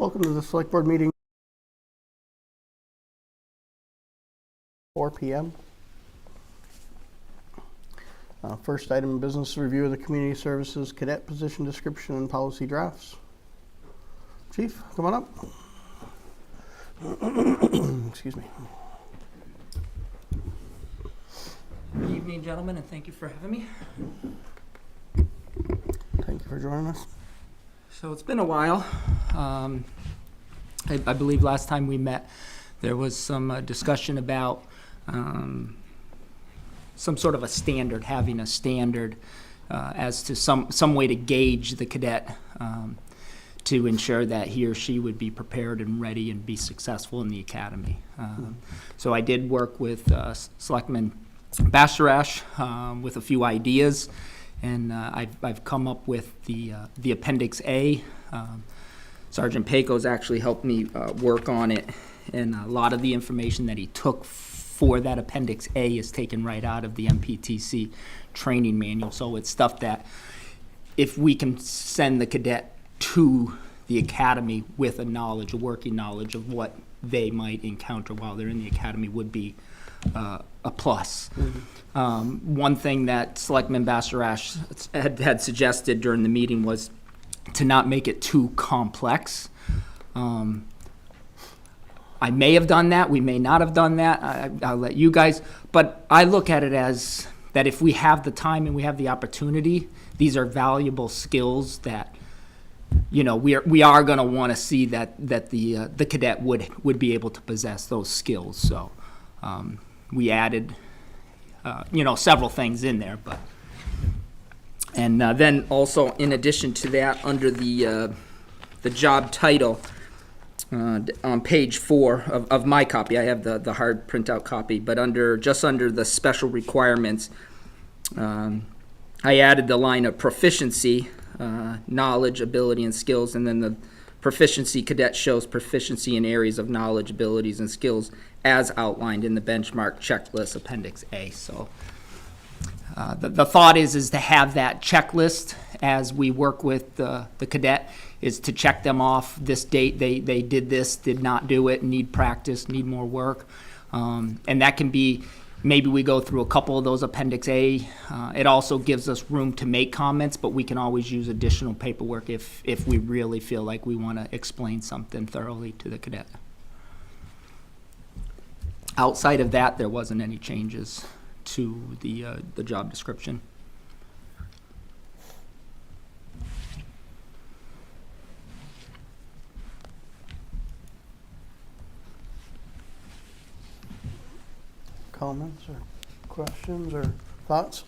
Welcome to the Select Board meeting, 4 p.m. First item of business, review of the Community Services Cadet Position Description and Policy Drafts. Chief, come on up. Excuse me. Good evening, gentlemen, and thank you for having me. Thank you for joining us. So it's been a while. I believe last time we met, there was some discussion about some sort of a standard, having a standard as to some way to gauge the cadet to ensure that he or she would be prepared and ready and be successful in the academy. So I did work with Selectman Basharash with a few ideas, and I've come up with the Appendix A. Sergeant Pecos actually helped me work on it, and a lot of the information that he took for that Appendix A is taken right out of the MPTC training manual. So it's stuff that if we can send the cadet to the academy with a working knowledge of what they might encounter while they're in the academy would be a plus. Mm-hmm. One thing that Selectman Basharash had suggested during the meeting was to not make it too complex. I may have done that, we may not have done that, I'll let you guys, but I look at it as that if we have the time and we have the opportunity, these are valuable skills that, you know, we are going to want to see that the cadet would be able to possess those skills. So we added, several things in there, but. And then also, in addition to that, under the job title, on page 4 of my copy, I have the hard printout copy, but just under the special requirements, I added the line of proficiency, knowledge, ability, and skills, and then the proficiency cadet shows proficiency in areas of knowledge, abilities, and skills as outlined in the benchmark checklist Appendix A. So. The thought is to have that checklist as we work with the cadet, is to check them off. This date they did this, did not do it, need practice, need more work. And that can be, maybe we go through a couple of those Appendix A. It also gives us room to make comments, but we can always use additional paperwork if we really feel like we want to explain something thoroughly to the cadet. Outside of that, there wasn't any changes to the job description. Comments or questions or thoughts?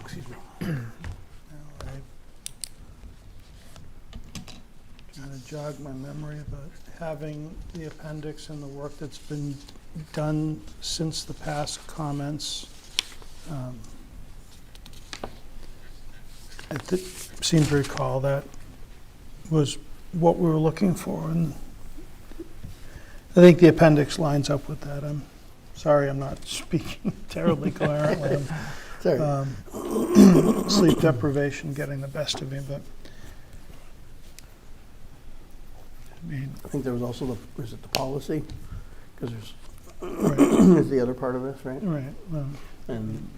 Excuse me. Trying to jog my memory about having the appendix and the work that's been done since the past comments. I seem to recall that was what we were looking for, and I think the appendix lines up with that. I'm sorry I'm not speaking terribly coherently. Sleep deprivation getting the best of me, but I think there was also the policy, because there's right. is the other part of this, right? Right. And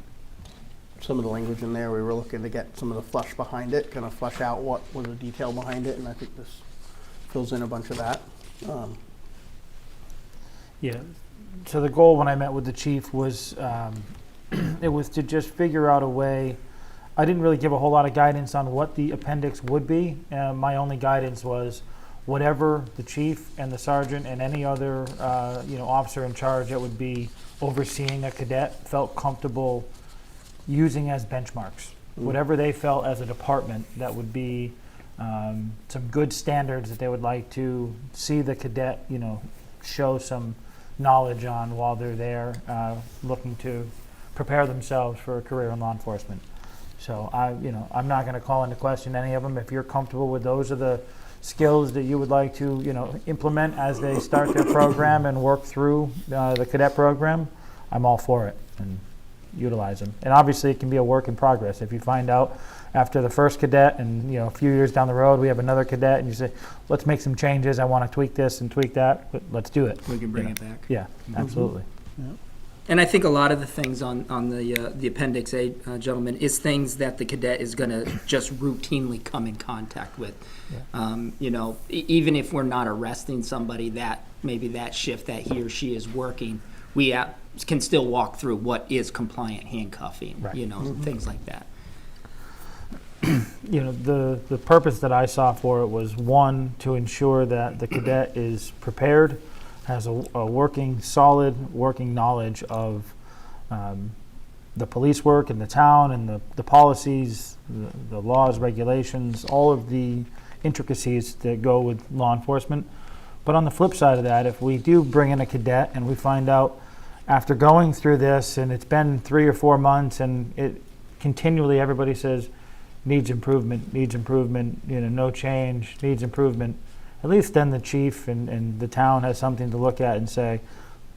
some of the language in there, we were looking to get some of the flush behind it, kind of flush out what was the detail behind it, and I think this fills in a bunch of that. Yeah. So the goal when I met with the chief was it was to just figure out a way. I didn't really give a whole lot of guidance on what the appendix would be. My only guidance was whatever the chief and the sergeant and any other officer in charge that would be overseeing a cadet felt comfortable using as benchmarks. Whatever they felt as a department that would be some good standards that they would like to see the cadet, show some knowledge on while they're there, looking to prepare themselves for a career in law enforcement. So I'm not going to call into question any of them. If you're comfortable with those are the skills that you would like to, implement as they start their program and work through the cadet program, I'm all for it. And utilize them. And obviously, it can be a work in progress. If you find out after the first cadet and, a few years down the road, we have another cadet, and you say, let's make some changes, I want to tweak this and tweak that, but let's do it. We can bring it back. Yeah, absolutely. And I think a lot of the things on the Appendix A, gentlemen, is things that the cadet is going to just routinely come in contact with. Even if we're not arresting somebody that maybe that shift that he or she is working, we can still walk through what is compliant handcuffing, Right. Things like that. The purpose that I saw for it was, one, to ensure that the cadet is prepared, has a solid working knowledge of the police work in the town and the policies, the laws, regulations, all of the intricacies that go with law enforcement. But on the flip side of that, if we do bring in a cadet and we find out after going through this and it's been 3 or 4 months and it continually everybody says needs improvement, no change, needs improvement, at least then the chief and the town has something to look at and say,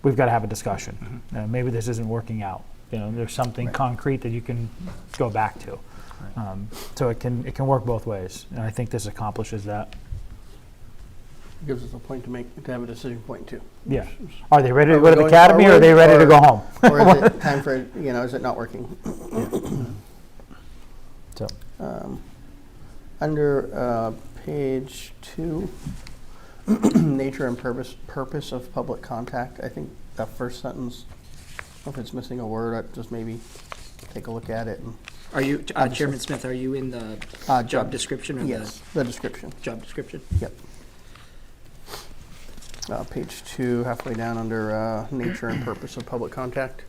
we've got to have a discussion. Maybe this isn't working out. There's something concrete that you can go back to. So it can work both ways, and I think this accomplishes that. Gives us a point to have a decision point too. Yeah. Are they ready to Are go we to the going academy, or are they forward, ready to go home? Or is it time for, is it not working? So, Under page 2, nature and purpose of public contact, I think that first sentence, if it's missing a word, I'd just maybe take a look at it. Are you, Chairman Smith, are you in the job description or Yes, the description. the job description? Yep. Page 2, halfway down under nature and purpose of public contact.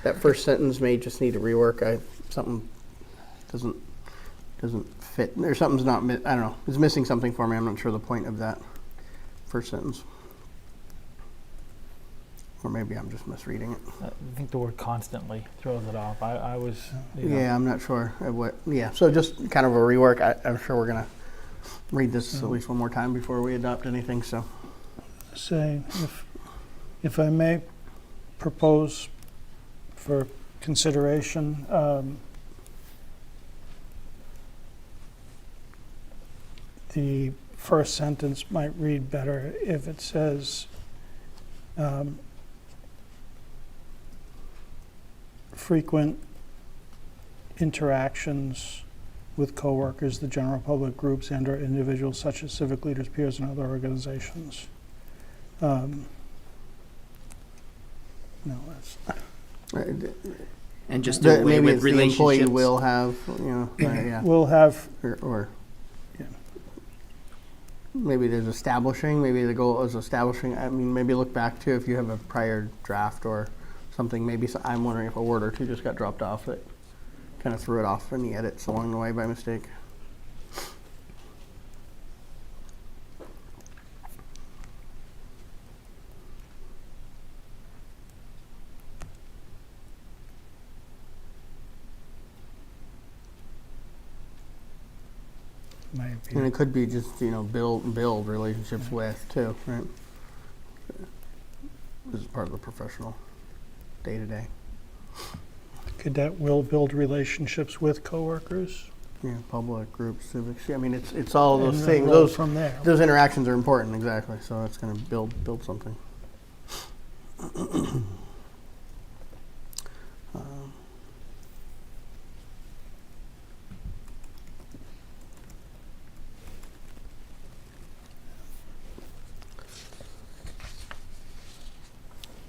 That first sentence may just need a rework. Something doesn't fit, or something's not, I don't know, it's missing something for me. I'm not sure the point of that first sentence. Or maybe I'm just misreading it. I think the word constantly throws it off. I was, Yeah, I'm not sure so just kind of a rework. I'm sure we're going to read this at least one more time before we adopt anything, so. Say, if I may propose for consideration, the first sentence might read better if it says, frequent interactions with coworkers, the general public, groups, and/or individuals such as civic leaders, peers, and other organizations. No, that's And just do away maybe with it's the employee relationships. will have, yeah. we'll have. Or Yeah. maybe there's establishing, maybe the goal is establishing, maybe look back to if you have a prior draft or something, I'm wondering if a word or two just got dropped off that kind of threw it off in the edits along the way by mistake. And it could be just, build relationships with too, right? This is part of the professional day-to-day. Cadet will build relationships with coworkers. Yeah, public groups, civics. It's all those and things. roll Those from there. those interactions are important, exactly. So it's going to build something.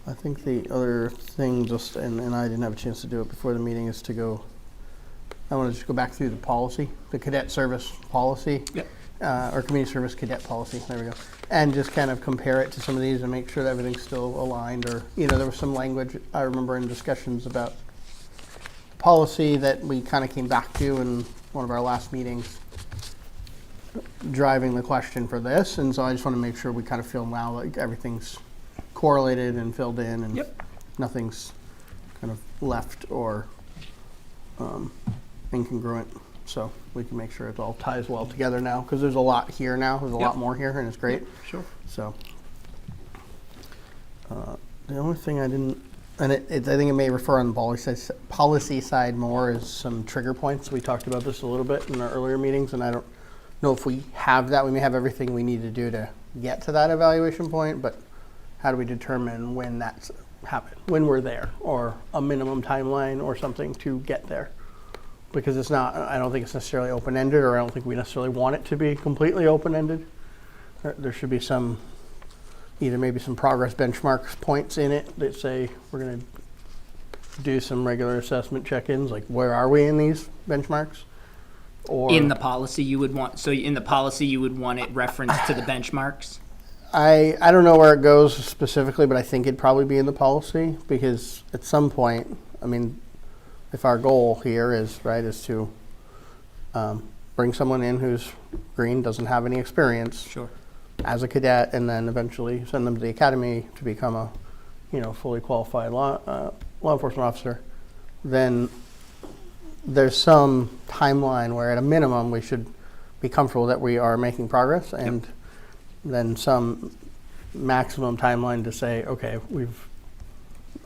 I think the other thing, and I didn't have a chance to do it before the meeting, is I want to just go back through the policy, the cadet service policy. Yep. Or community service cadet policy, there we go. And just kind of compare it to some of these and make sure that everything's still aligned, or, there was some language, I remember in discussions about policy that we kind of came back to in one of our last meetings, driving the question for this, and so I just want to make sure we kind of feel now like everything's correlated and filled in, and nothing's kind of left or incongruent. So we can make sure it all ties well together now, because there's a lot here now. There's a lot more here, and it's great. Sure. So the only thing I didn't And I think it may refer on the policy side more as some trigger points. We talked about this a little bit in our earlier meetings, and I don't know if we have that. We may have everything we need to do to get to that evaluation point, but how do we determine when that's happened, when we're there, or a minimum timeline or something to get there? Because it's not, I don't think it's necessarily open-ended, or I don't think we necessarily want it to be completely open-ended. There should be some, either maybe some progress benchmarks points in it that say we're going to do some regular assessment check-ins, like where are we in these benchmarks? Or In the policy you would want, so in the policy you would want it referenced to the benchmarks? I don't know where it goes specifically, but I think it'd probably be in the policy, because at some point, I mean, if our goal here is, right, is to bring someone in who's green, doesn't have any experience, Sure. as a cadet, and then eventually send them to the academy to become a, fully qualified law enforcement officer, then there's some timeline where at a minimum we should be comfortable that we are making progress, and then some maximum timeline to say, okay,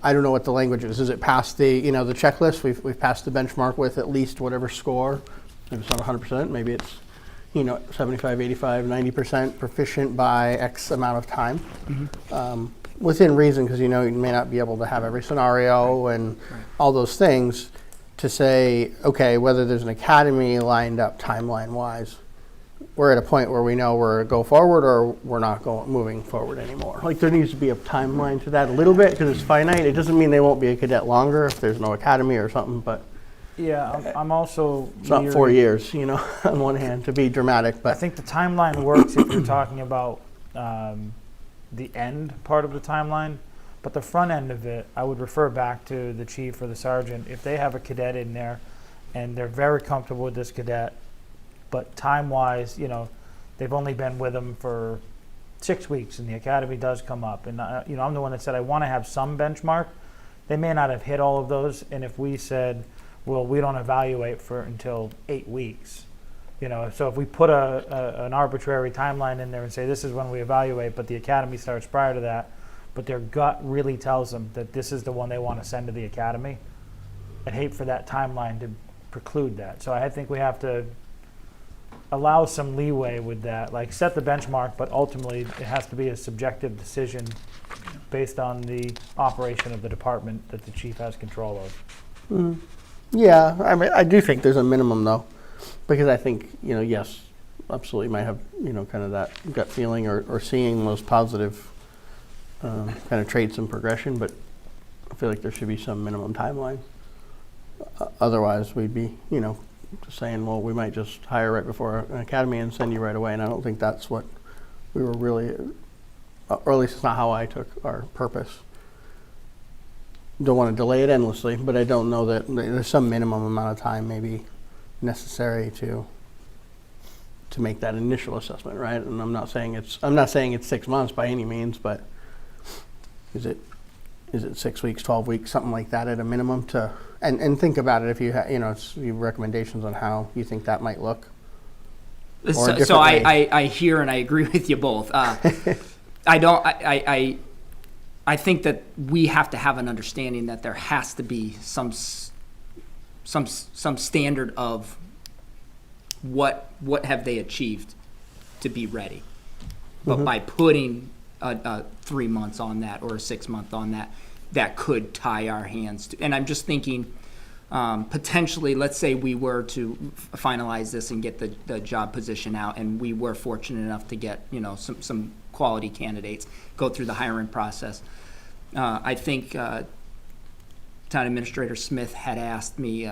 I don't know what the language is. Is it past the, the checklist? We've passed the benchmark with at least whatever score. Maybe it's not 100%. Maybe it's 75, 85, 90% proficient by X amount of time. Within reason, because you may not be able to have every scenario and all those things, to say, okay, whether there's an academy lined up timeline-wise, we're at a point where we know we're go forward or we're not moving forward anymore. Like, there needs to be a timeline to that a little bit, because it's finite. It doesn't mean they won't be a cadet longer if there's no academy or something, but Yeah, I'm also. it's not 4 years, on one hand, to be dramatic, I but think the timeline works if you're talking about the end part of the timeline, but the front end of it, I would refer back to the chief or the sergeant. If they have a cadet in there and they're very comfortable with this cadet, but time-wise, they've only been with them for 6 weeks and the academy does come up. And, I'm the one that said I want to have some benchmark. They may not have hit all of those. And if we said, well, we don't evaluate for until 8 weeks, so if we put an arbitrary timeline in there and say this is when we evaluate, but the academy starts prior to that, but their gut really tells them that this is the one they want to send to the academy, I'd hate for that timeline to preclude that. So I think we have to allow some leeway with that, like set the benchmark, but ultimately it has to be a subjective decision based on the operation of the department that the chief has control of. yeah, I mean, I do think there's a minimum though, because I think, yes, absolutely might have, kind of that gut feeling or seeing those positive kind of traits and progression, but I feel like there should be some minimum timeline. Otherwise, we'd be, just saying, well, we might just hire right before an academy and send you right away, and I don't think that's what we were really, or at least it's not how I took our purpose. Don't want to delay it endlessly, but I don't know that there's some minimum amount of time maybe necessary to make that initial assessment, right? And I'm not saying it's 6 months by any means, but is it 6 weeks, 12 weeks, something like that at a minimum to, and think about it if you have, it's your recommendations on how you think that might look. Or a So different way. I hear and I agree with you both. I think that we have to have an understanding that there has to be some standard of what have they achieved to be ready. But by putting 3 months on that or a 6 month on that, that could tie our hands to. And I'm just thinking, potentially, let's say we were to finalize this and get the job position out, and we were fortunate enough to get some quality candidates, go through the hiring process. I think Town Administrator Smith had asked me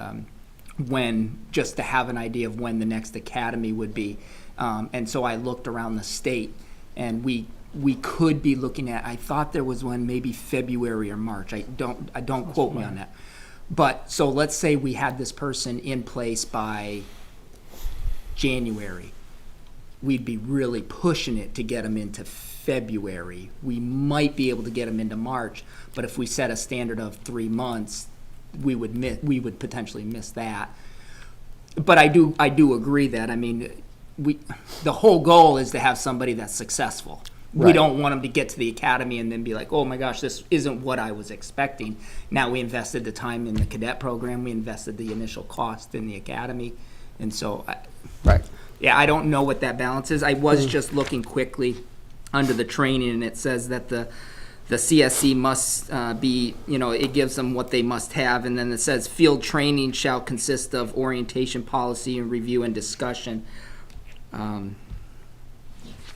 just to have an idea of when the next academy would be, and so I looked around the state, and we could be looking at, I thought there was one maybe February or March. I don't quote me on that. But so let's say we had this person in place by January. We'd be really pushing it to get them into February. We might be able to get them into March, but if we set a standard of 3 months, we would potentially miss that. But I do agree that, I mean, the whole goal is to have somebody that's successful. We Right. don't want them to get to the academy and then be like, oh my gosh, this isn't what I was expecting. Now we invested the time in the cadet program, we invested the initial cost in the academy. And so, Right. yeah, I don't know what that balance is. I was just looking quickly under the training, and it says that the CSC must be, it gives them what they must have, and then it says field training shall consist of orientation, policy, and review and discussion.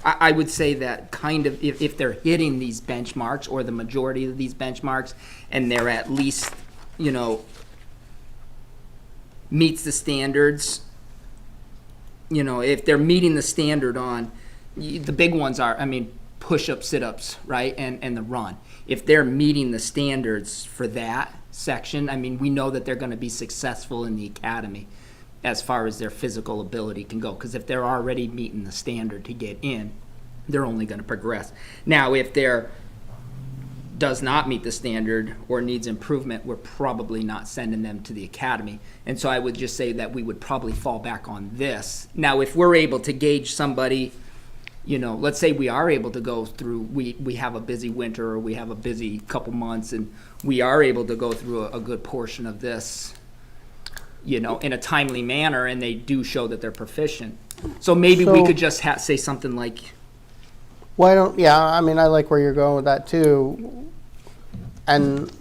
I would say that kind of if they're hitting these benchmarks or the majority of these benchmarks, and they're at least, meets the standards, if they're meeting the standard on, the big ones are, push-ups, sit-ups, right, and the run. If they're meeting the standards for that section, we know that they're going to be successful in the academy as far as their physical ability can go. Because if they're already meeting the standard to get in, they're only going to progress. Now, if they're does not meet the standard or needs improvement, we're probably not sending them to the academy. And so I would just say that we would probably fall back on this. Now, if we're able to gauge somebody, let's say we are able to go through, we have a busy winter or we have a busy couple months, and we are able to go through a good portion of this, in a timely manner, and they do show that they're proficient. So maybe we So- could just say something like, I like where you're going with that too. And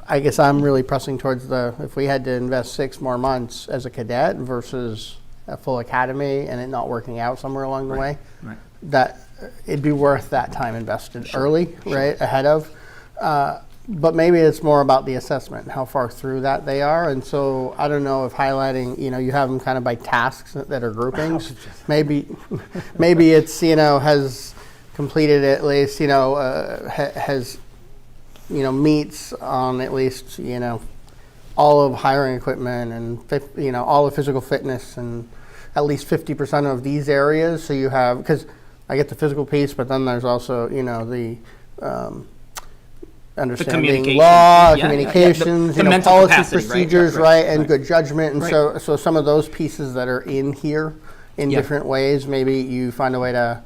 I guess I'm really pressing towards if we had to invest 6 more months as a cadet versus a full academy and it not working out somewhere along the way, right. that it'd be worth that time invested early, right, ahead of. But maybe it's more about the assessment and how far through that they are. And so I don't know if highlighting, you have them kind of by tasks that are groupings. Maybe it's, has completed at least, has, meets on at least, all of hiring equipment and, all of physical fitness and at least 50% of these areas. So you have, because I get the physical piece, but then there's also, the understanding communication. law, Yeah, communications, the mental policy, capacity, right? procedures, right, and good judgment. And Right. so some of those pieces that are in here in Yeah. different ways, maybe you find a way to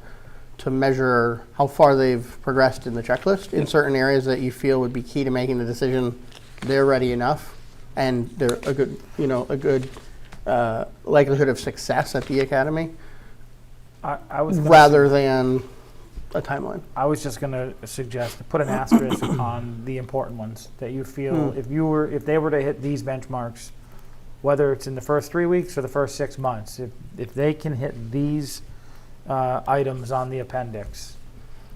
measure how far they've progressed in the checklist in certain areas that you feel would be key to making the decision they're ready enough and they're a good likelihood of success at the academy I was gonna rather than a timeline. I was just going to suggest to put an asterisk on the important ones that you feel if they were to hit these benchmarks, whether it's in the first 3 weeks or the first 6 months, if they can hit these items on the appendix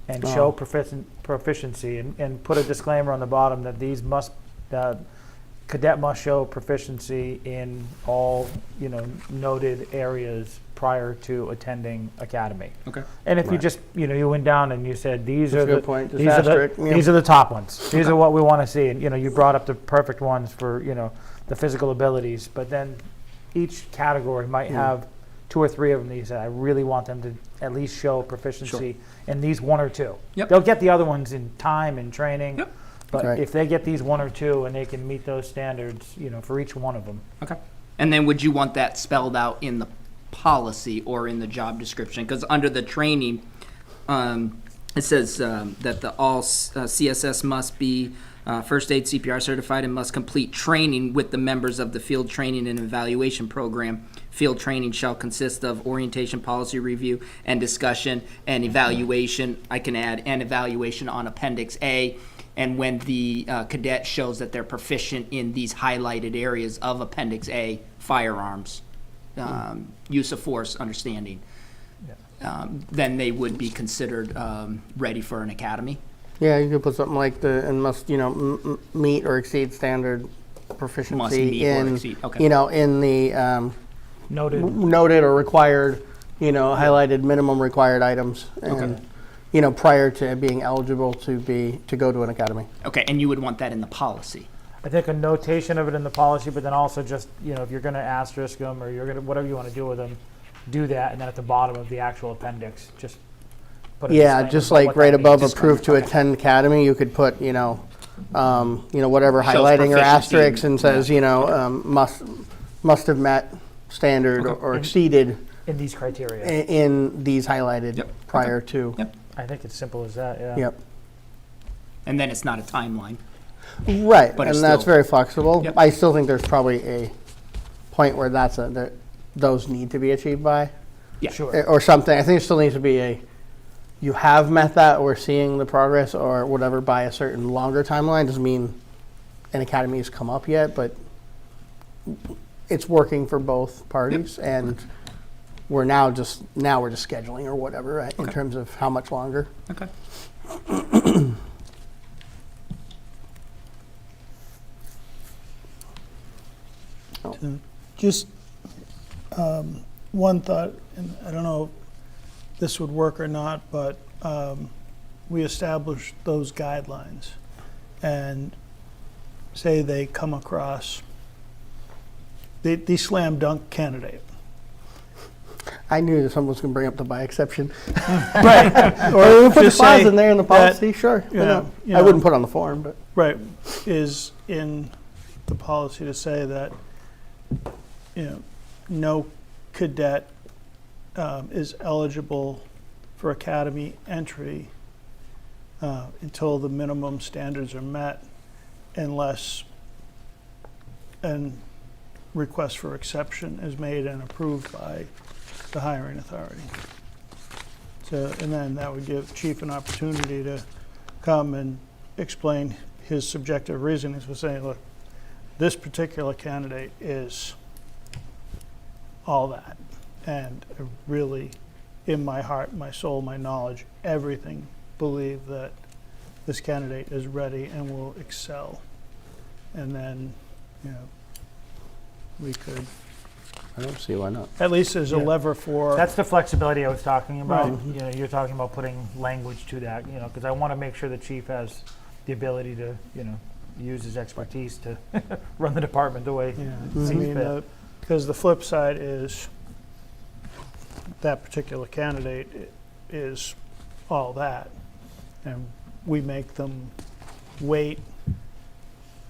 and show proficiency and put a disclaimer on the bottom that these cadet must show proficiency in all noted areas prior to attending academy. Okay. And if you just you went down and you said these That's are a good the point. Just these are asterisk, the yeah. these are the top ones. These are what we want to see. And you brought up the perfect ones for the physical abilities, but then each category might have 2 or 3 of them that you said I really want them to at least show proficiency in these 1 or 2. Yep. They'll get the other ones in time and training. Yep. But Right. if they get these 1 or 2 and they can meet those standards, for each one of them. Okay. And then would you want that spelled out in the policy or in the job description? Because under the training, it says that all CSS must be first aid CPR certified and must complete training with the members of the field training and evaluation program. Field training shall consist of orientation, policy review, and discussion and evaluation. I can add an evaluation on Appendix A. And when the cadet shows that they're proficient in these highlighted areas of Appendix A, firearms, use of force, understanding, then they would be considered ready for an academy. Yeah, you could put something like and must meet or exceed standard proficiency Must meet or in exceed, okay. in the Noted. noted or required highlighted minimum required items and prior to being eligible to go to an academy. Okay, and you would want that in the policy. I think a notation of it in the policy, but then also just, if you're going to asterisk them or you're going to, whatever you want to do with them, do that. And then at the bottom of the actual appendix, just put a Yeah, disclaimer just about like what right that above means. approved to Okay. attend academy, you could put whatever Shows highlighting or proficiency asterisks in- and says must have met standard Okay. or exceeded In these criteria. in these highlighted Yep. prior to. Yep. I think it's simple as that, yeah. Yep. And then it's not a timeline. Right, But and it's that's still- very flexible. Yep. I still think there's probably a point where those need to be achieved by, Yeah. Sure. or something. I think it still needs to be you have met that, or seeing the progress, or whatever, by a certain longer timeline. Doesn't mean an academy has come up yet, but it's working for both parties, and we're just scheduling or whatever, right, in Okay. terms of how much longer. Okay. Just one thought, and I don't know if this would work or not, but we established those guidelines, and say they come across the slam dunk candidate. I knew that someone was going to bring up the by exception. Right. Or we put the just clause say in there in the that, policy, sure. you why know, not? you I know, wouldn't put it on the form, but Right, is in the policy to say that, no cadet is eligible for academy entry until the minimum standards are met, unless an request for exception is made and approved by the hiring authority. So, and then that would give chief an opportunity to come and explain his subjective reasonings for saying, look, this particular candidate is all that. And I really, in my heart, my soul, my knowledge, everything, believe that this candidate is ready and will excel. And then, we could, I don't see why not. at least as a Yeah. lever for. That's the flexibility I was talking about. Right. You're talking about putting language to that, because I want to make sure the chief has the ability to, use his expertise to run the department the way Yeah, it I seems mean, fit. because the flip side is that particular candidate is all that, and we make them wait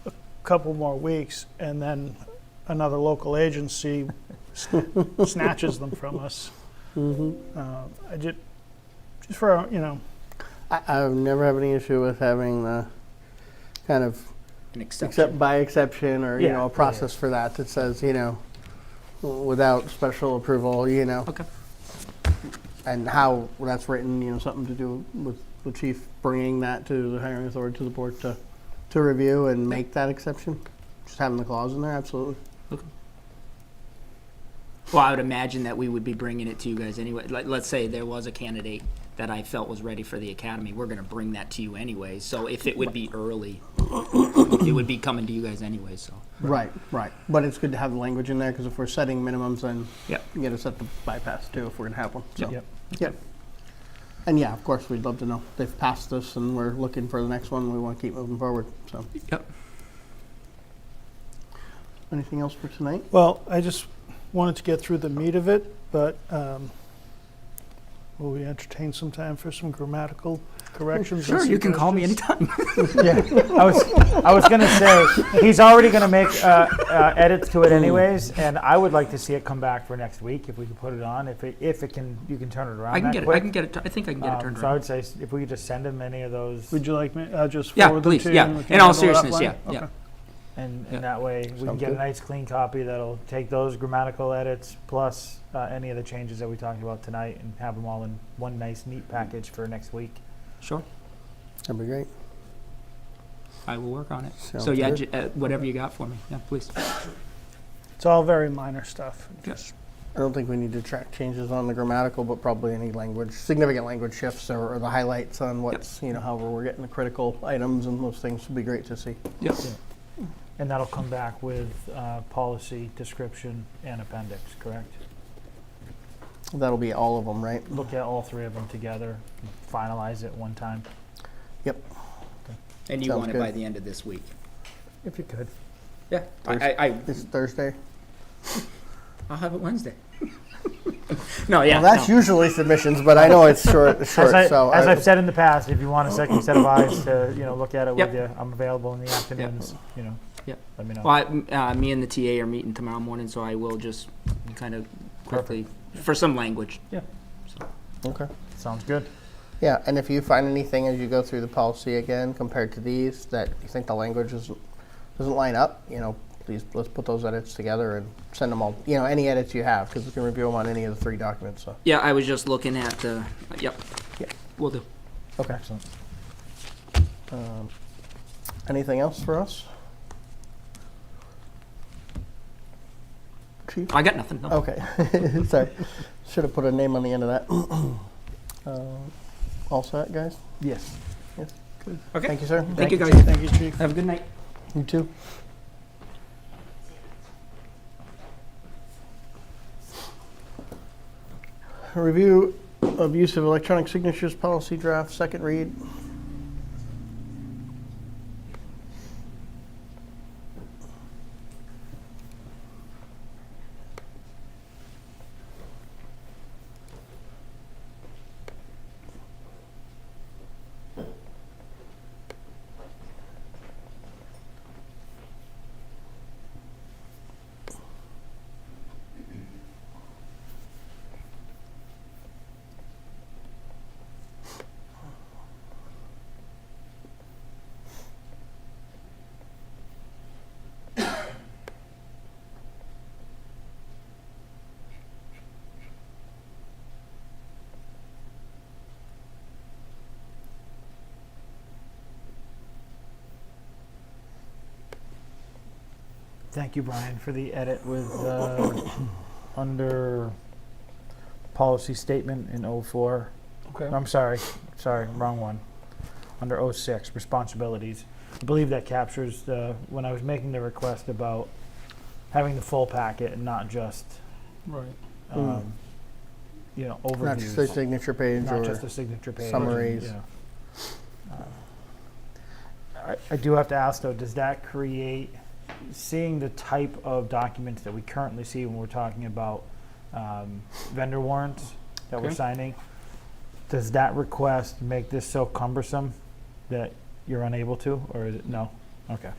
a couple more weeks, and then another local agency snatches them from us. I just for I've never had any issue with having the kind of An exception. except by exception, or Yeah, a process for that says without special approval, Okay. and how that's written, something to do with the chief bringing that to the hiring authority, to the board to review and make that exception. Just having the clause in there, absolutely. Well, I would imagine that we would be bringing it to you guys anyway. Like, let's say there was a candidate that I felt was ready for the academy. We're going to bring that to you anyway. So if it would be early, it would be coming to you guys anyway. So Right. But it's good to have the language in there, because if we're setting minimums, then Yep. you got to set the bypass too, if we're going to have one. So. Yep. Yep. And yeah, of course, we'd love to know they've passed this and we're looking for the next one. We want to keep moving forward. So, yep. anything else for tonight? Well, I just wanted to get through the meat of it, but will we entertain some time for some grammatical corrections? Sure, and you can call me suggestions? anytime. Yeah, I was going to say, he's already going to make edits to it anyways, and I would like to see it come back for next week if we could put it on. If it can, you can turn it around. I can that get it. quick. I can get it. I think I can get it turned So I around. would say if we could just send him any of those, Would you like me? I'll just Yeah, forward them please, to you. yeah. and we can In all handle it seriousness, offline? yeah, Okay. yeah. and Yeah. that way we can Sounds get a good. nice clean copy that'll take those grammatical edits plus any of the changes that we talked about tonight and have them all in one nice neat package for next week. Sure, That'd be great. I will work on it. Sounds So yeah, good. whatever you got for me. Yeah, please. It's all very minor stuff. Yes. I don't think we need to track changes on the grammatical, but probably any significant language shifts, or the highlights on what's, however we're getting the critical items and those things would be great to see. Yep. And that'll come back with policy, description, and appendix, correct? That'll be all of them, right? Look at all three of them together, finalize it one time, Yep. And you Sounds want it good. by the end of this week? if you could. Yeah. This Thursday. I'll have it Wednesday. No, yeah. Well, that's no. usually submissions, but I know it's short. As So I've said in the past, if you want a second set of eyes to look at it Yep. with you, I'm available in the afternoons. Yep. Let me know. Well, me and the TA are meeting tomorrow morning, so I will just kind of quickly for some language. okay. Sounds good. Yeah, and if you find anything as you go through the policy again compared to these that you think the language doesn't line up, please let's put those edits together and send them all. Any edits you have, because we can review them on any of the 3 documents. So. Yeah, I was just looking at the, yep. Yeah. Will do. Okay. Excellent. Anything else for us, Chief? I got nothing, no. Okay. Sorry, should have put a name on the end of that. All set, guys? Yes. Yes. Good. Okay. Thank you, sir. Thank you, guys. Thank you, Chief. Have a good night. You too. Review of use of electronic signatures policy draft, second read. Thank you, Brian, for the edit with under policy statement in 04. Okay. I'm sorry, wrong one. Under 06, responsibilities. I believe that captures when I was making the request about having the full packet and not just, Right. overviews. Not just the signature page Not or just the signature page. summaries. Yeah. I do have to ask though, does that create, seeing the type of documents that we currently see when we're talking about vendor warrants that we're Okay. signing, does that request make this so cumbersome that you're unable to, or is it, no? Okay.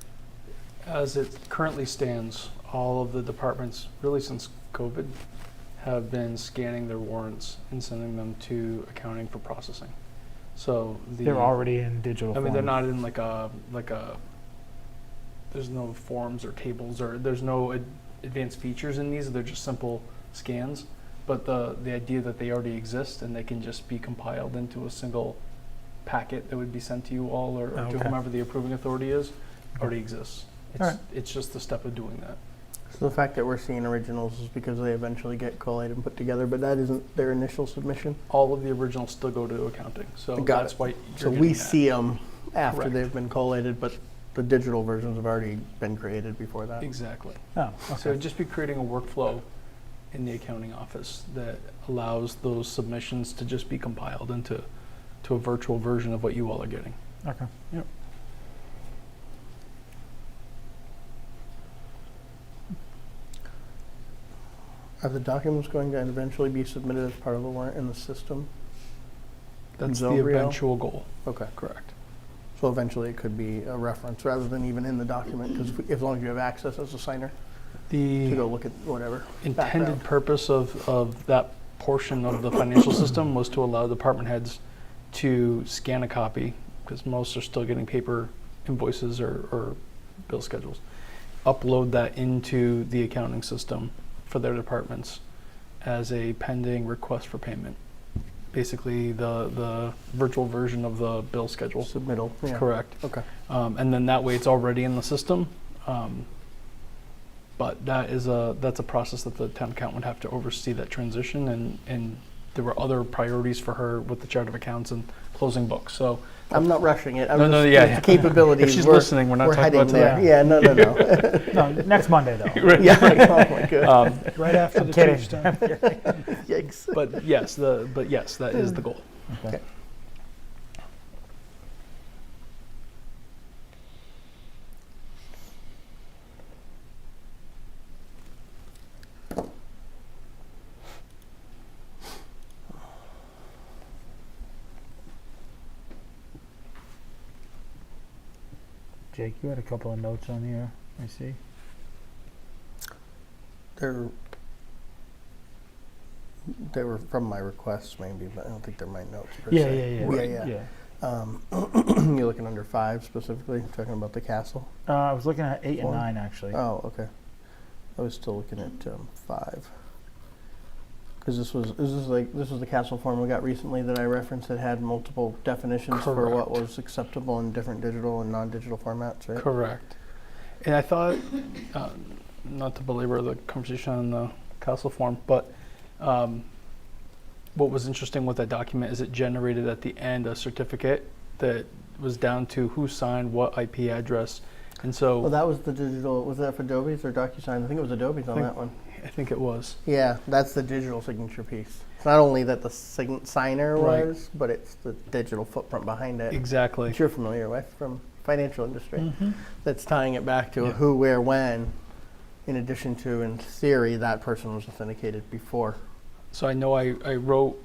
As it currently stands, all of the departments, really since COVID, have been scanning their warrants and sending them to accounting for processing. So They're already in digital I mean, form. they're not in like a. There's no forms or tables or there's no advanced features in these. They're just simple scans. But the idea that they already exist and they can just be compiled into a single packet that would be sent to you all or to Okay. whomever the approving authority is already exists. It's, All right. it's just the step of doing that. So the fact that we're seeing originals is because they eventually get collated and put together, but that isn't their initial submission. All of the originals still go to accounting. So Got that's it. why you're So getting we that. see them after Correct. they've been collated, but the digital versions have already been created before that. Exactly. Oh, So okay. it'd just be creating a workflow in the accounting office that allows those submissions to just be compiled into a virtual version of what you all are getting. Okay. Yep. Are the documents going to eventually be submitted as part of a warrant in the system? That's the Zobrio? eventual goal. Okay. Correct. So eventually it could be a reference rather than even in the document, because as long as you have access as a signer to The go look at whatever. intended background. purpose of that portion of the financial system was to allow department heads to scan a copy, because most are still getting paper invoices or bill schedules, upload that into the accounting system for their departments as a pending request for payment. Basically, the virtual version of the bill schedule. Submittal, yeah. Correct. Okay. And then that way it's already in the system. But that's a process that the town accountant would have to oversee that transition, and there were other priorities for her with the chart of accounts and closing books. So I'm not rushing it. I'm No, just, no, yeah, yeah. the capabilities. if she's we're- listening, we're not talking heading about there. today. Yeah, no. No, next Monday though. Right. Yeah, oh my god. Right after I'm the kidding. Chiefs time. Yikes. But yes, that is the goal. Okay. Jake, you had a couple of notes on here, I see. They were from my requests maybe, but I don't think they're my notes per Yeah, se. yeah, yeah. Yeah, yeah. Yeah. You're looking under 5 specifically, talking about the castle? I was looking at 8 and Four. 9 actually. Oh, okay. I was still looking at 5. Because this was the castle form we got recently that I referenced that had multiple definitions for what Correct. was acceptable in different digital and non-digital formats, right? Correct. And I thought, not to belabor the conversation on the castle form, but what was interesting with that document is it generated at the end a certificate that was down to who signed what IP address. And so Well, that was the digital. Was that for Adobe's or DocuSign? I think it was Adobe's on think- that one. I think it was. Yeah, that's the digital signature piece. It's not only that the signer Right. was, but it's the digital footprint behind it, Exactly. which you're familiar with from financial industry. Mm-hmm. That's tying it back to a Yeah. who, where, when, in addition to, in theory, that person was authenticated before. So I know I wrote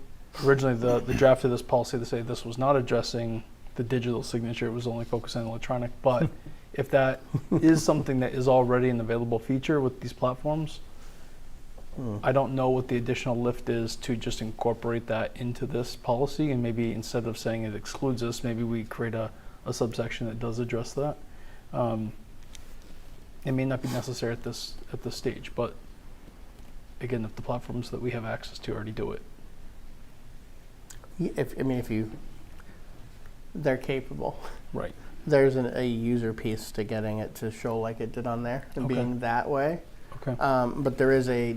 originally the draft of this policy to say this was not addressing the digital signature, it was only focused on electronic. But if that is something that is already an available feature with these platforms, I don't know what the additional lift is to just incorporate that into this policy, and maybe instead of saying it excludes us, maybe we create a subsection that does address that. It may not be necessary at this stage, but again, if the platforms that we have access to already do it. They're capable. Right. There's a user piece to getting it to show like it did on there and Okay. being that way. Okay. But there is a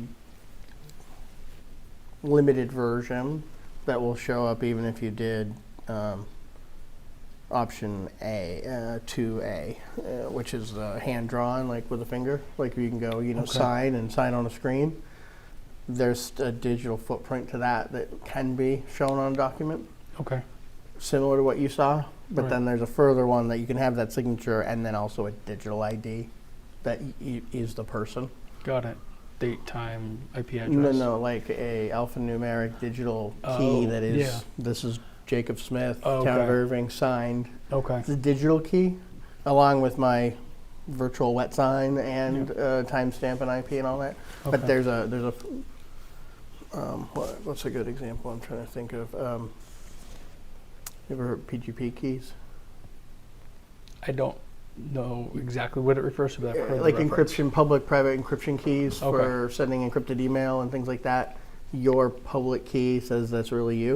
limited version that will show up even if you did option A, 2A, which is hand drawn, like with a finger. Like you can go, Okay. sign and sign on a screen. There's a digital footprint to that can be shown on a document, Okay. similar to what you saw. But Right. then there's a further one that you can have that signature and then also a digital ID that is the person. Got it. Date, time, IP address. No, like a alphanumeric digital key Oh, that is, yeah. this is Jacob Smith, Oh, Town of okay. Erving, signed. Okay. It's a digital key, along with my virtual wet sign and timestamp and IP and all that. Okay. But there's a what's a good example I'm trying to think of? You ever heard PGP keys? I don't know exactly what it refers to, but I've heard the Like reference. encryption, public-private encryption keys Okay. for sending encrypted email and things like that. Your public key says that's really you.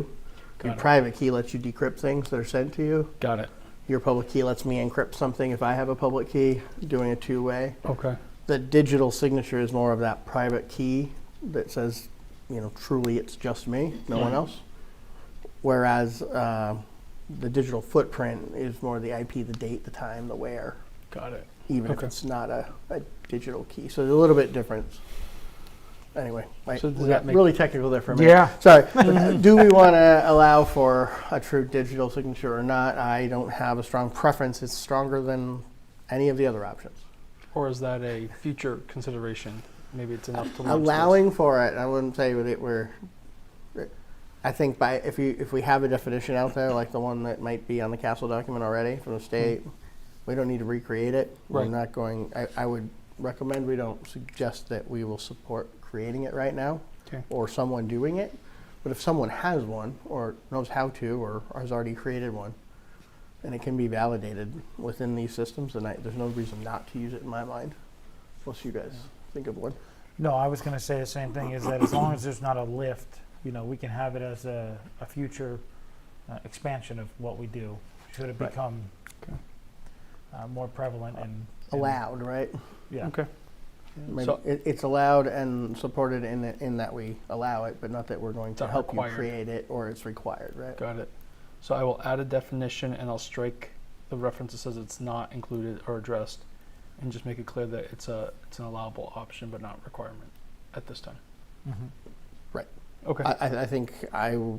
Your Got it. private key lets you decrypt things that are sent to you. Got it. Your public key lets me encrypt something if I have a public key, doing a two-way. Okay. The digital signature is more of that private key that says, truly it's just me, no one else. Whereas the digital footprint is more the IP, the date, the time, the where, Got it. even if Okay. it's not a digital key. So there's a little bit different. Anyway, So does we that got make- really technical there for a minute. Yeah. Sorry. Do we want to allow for a true digital signature or not? I don't have a strong preference. It's stronger than any of the other options. Or is that a future consideration? Maybe it's enough to launch this. Allowing for it, I wouldn't say that I think if we have a definition out there, like the one that might be on the Castle document already from the state, we don't need to recreate it. We're Right. not going, I would recommend we don't suggest that we will support creating it right now Okay. or someone doing it. But if someone has one or knows how to or has already created one and it can be validated within these systems, then there's no reason not to use it in my mind, unless you guys think of one. No, I was going to say the same thing, is that as long as there's not a lift, we can have it as a future expansion of what we do, should it Right. become Okay. more prevalent and Allowed, right? Yeah. Okay. Maybe So- it's allowed and supported in that we allow it, but not that we're going to Not help required. you create it or it's required, right? Got it. So I will add a definition and I'll strike the reference that says it's not included or addressed, and just make it clear that it's an allowable option but not requirement at this time. Right. Okay. I think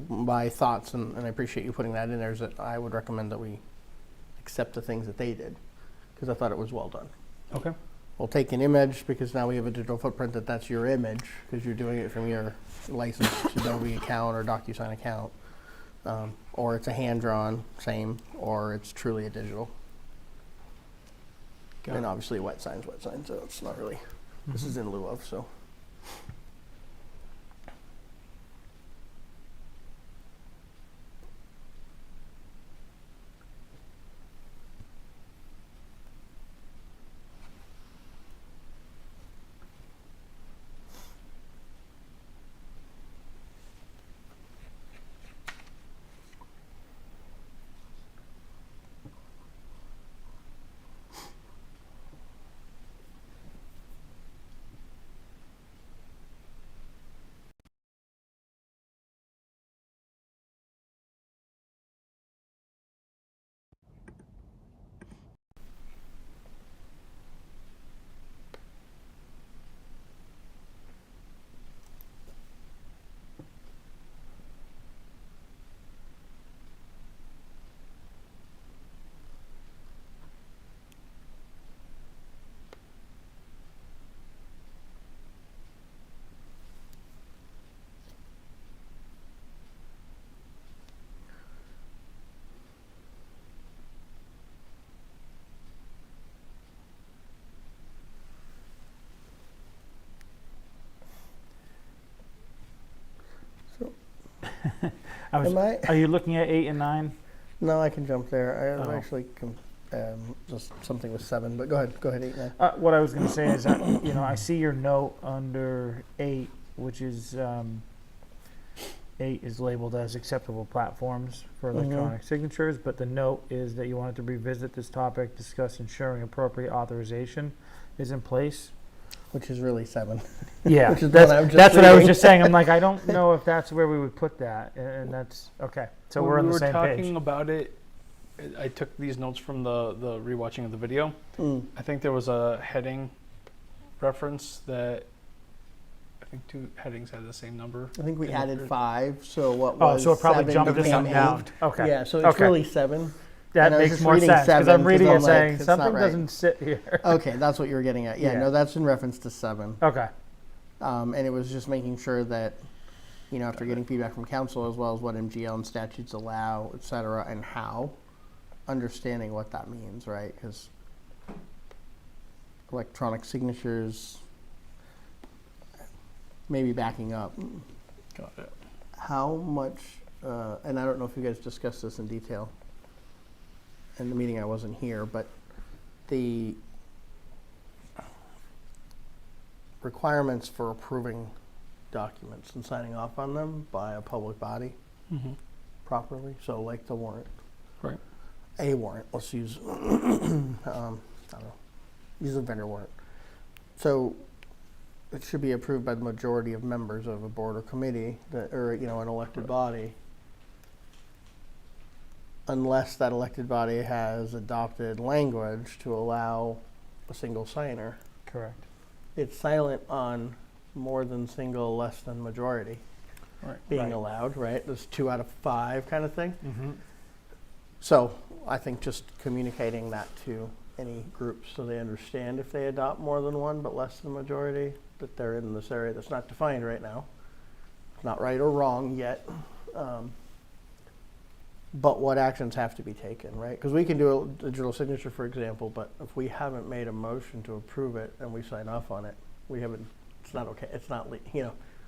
my thoughts, and I appreciate you putting that in there, is that I would recommend that we accept the things that they did, because I thought it was well done. Okay. We'll take an image, because now we have a digital footprint that's your image, because you're doing it from your licensed Adobe account or DocuSign account. Or it's a hand-drawn, same, or it's truly a digital. Got And it. obviously wet signs, so it's not really, this is in lieu of, so. Am I? Are you looking at 8 and 9? No, I can jump there. I Oh. actually just something with 7, but go ahead. Go ahead, 8 now. What I was going to say is that, I see your note under 8, which is 8 is labeled as acceptable platforms for electronic signatures, but the note is that you wanted to revisit this topic, discuss ensuring appropriate authorization is in place. Which is really 7. Yeah, Which is what I'm just that's what I was reading. just saying. I'm like, I don't know if that's where we would put that, and that's okay. So When we're on we the same were talking page. about it, I took these notes from the rewatching of the video. Mm. I think there was a heading reference that I think 2 headings had the same number. I think we in added the- 5, so what Oh, was so it probably 7 jumped this became one down. 8. Okay. Yeah, so it's Okay. really 7. That and I was makes just more reading sense because 7 I'm reading I'm it like, saying it's not something right. doesn't sit here. Okay, that's what you were getting at. Yeah, Yeah. no, that's in reference to 7. Okay. And it was just making sure that, after getting feedback from council as well as what MGL and statutes allow, et cetera, and how, understanding what that means, right? Because electronic signatures, maybe backing up, Got it. how much, and I don't know if you guys discussed this in detail in the meeting, I wasn't here, but the requirements for approving documents and signing off on them by a public body Mm-hmm. properly, so like the warrant. Right. A warrant, let's use, I don't know, use a vendor warrant. So it should be approved by the majority of members of a board or committee that, or, an elected body. Unless that elected body has adopted language to allow a single signer. Correct. It's silent on more than single, less than majority Right. being Right. allowed, right? There's 2 out of 5 kind of thing. Mm-hmm. So I think just communicating that to any groups so they understand if they adopt more than 1 but less than majority, that they're in this area that's not defined right now. It's not right or wrong yet. But what actions have to be taken, right? Because we can do a digital signature, for example, but if we haven't made a motion to approve it and we sign off on it, it's not okay. It's not,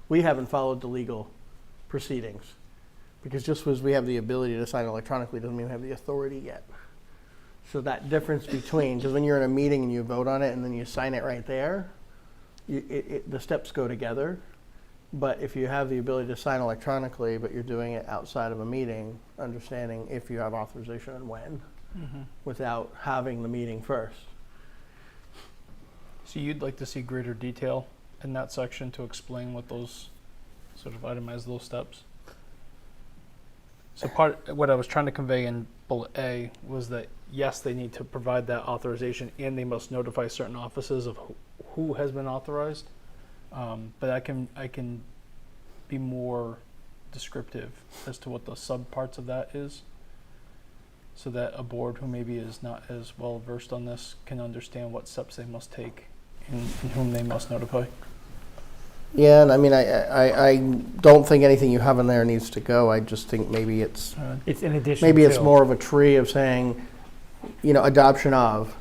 we haven't followed the legal proceedings. Because just because we have the ability to sign electronically doesn't mean we have the authority yet. So that difference between, because when you're in a meeting and you vote on it and then you sign it right there, the steps go together. But if you have the ability to sign electronically, but you're doing it outside of a meeting, understanding if you have authorization and when, Mm-hmm. without having the meeting first. So you'd like to see greater detail in that section to explain what those, sort of itemize those steps? So what I was trying to convey in bullet A was that, yes, they need to provide that authorization and they must notify certain offices of who has been authorized. But I can be more descriptive as to what the subparts of that is, so that a board who maybe is not as well versed on this can understand what steps they must take and whom they must notify. Yeah, and I mean, I don't think anything you have in there needs to go. I just think maybe it's It's in addition. maybe it's to. more of a tree of saying, adoption of.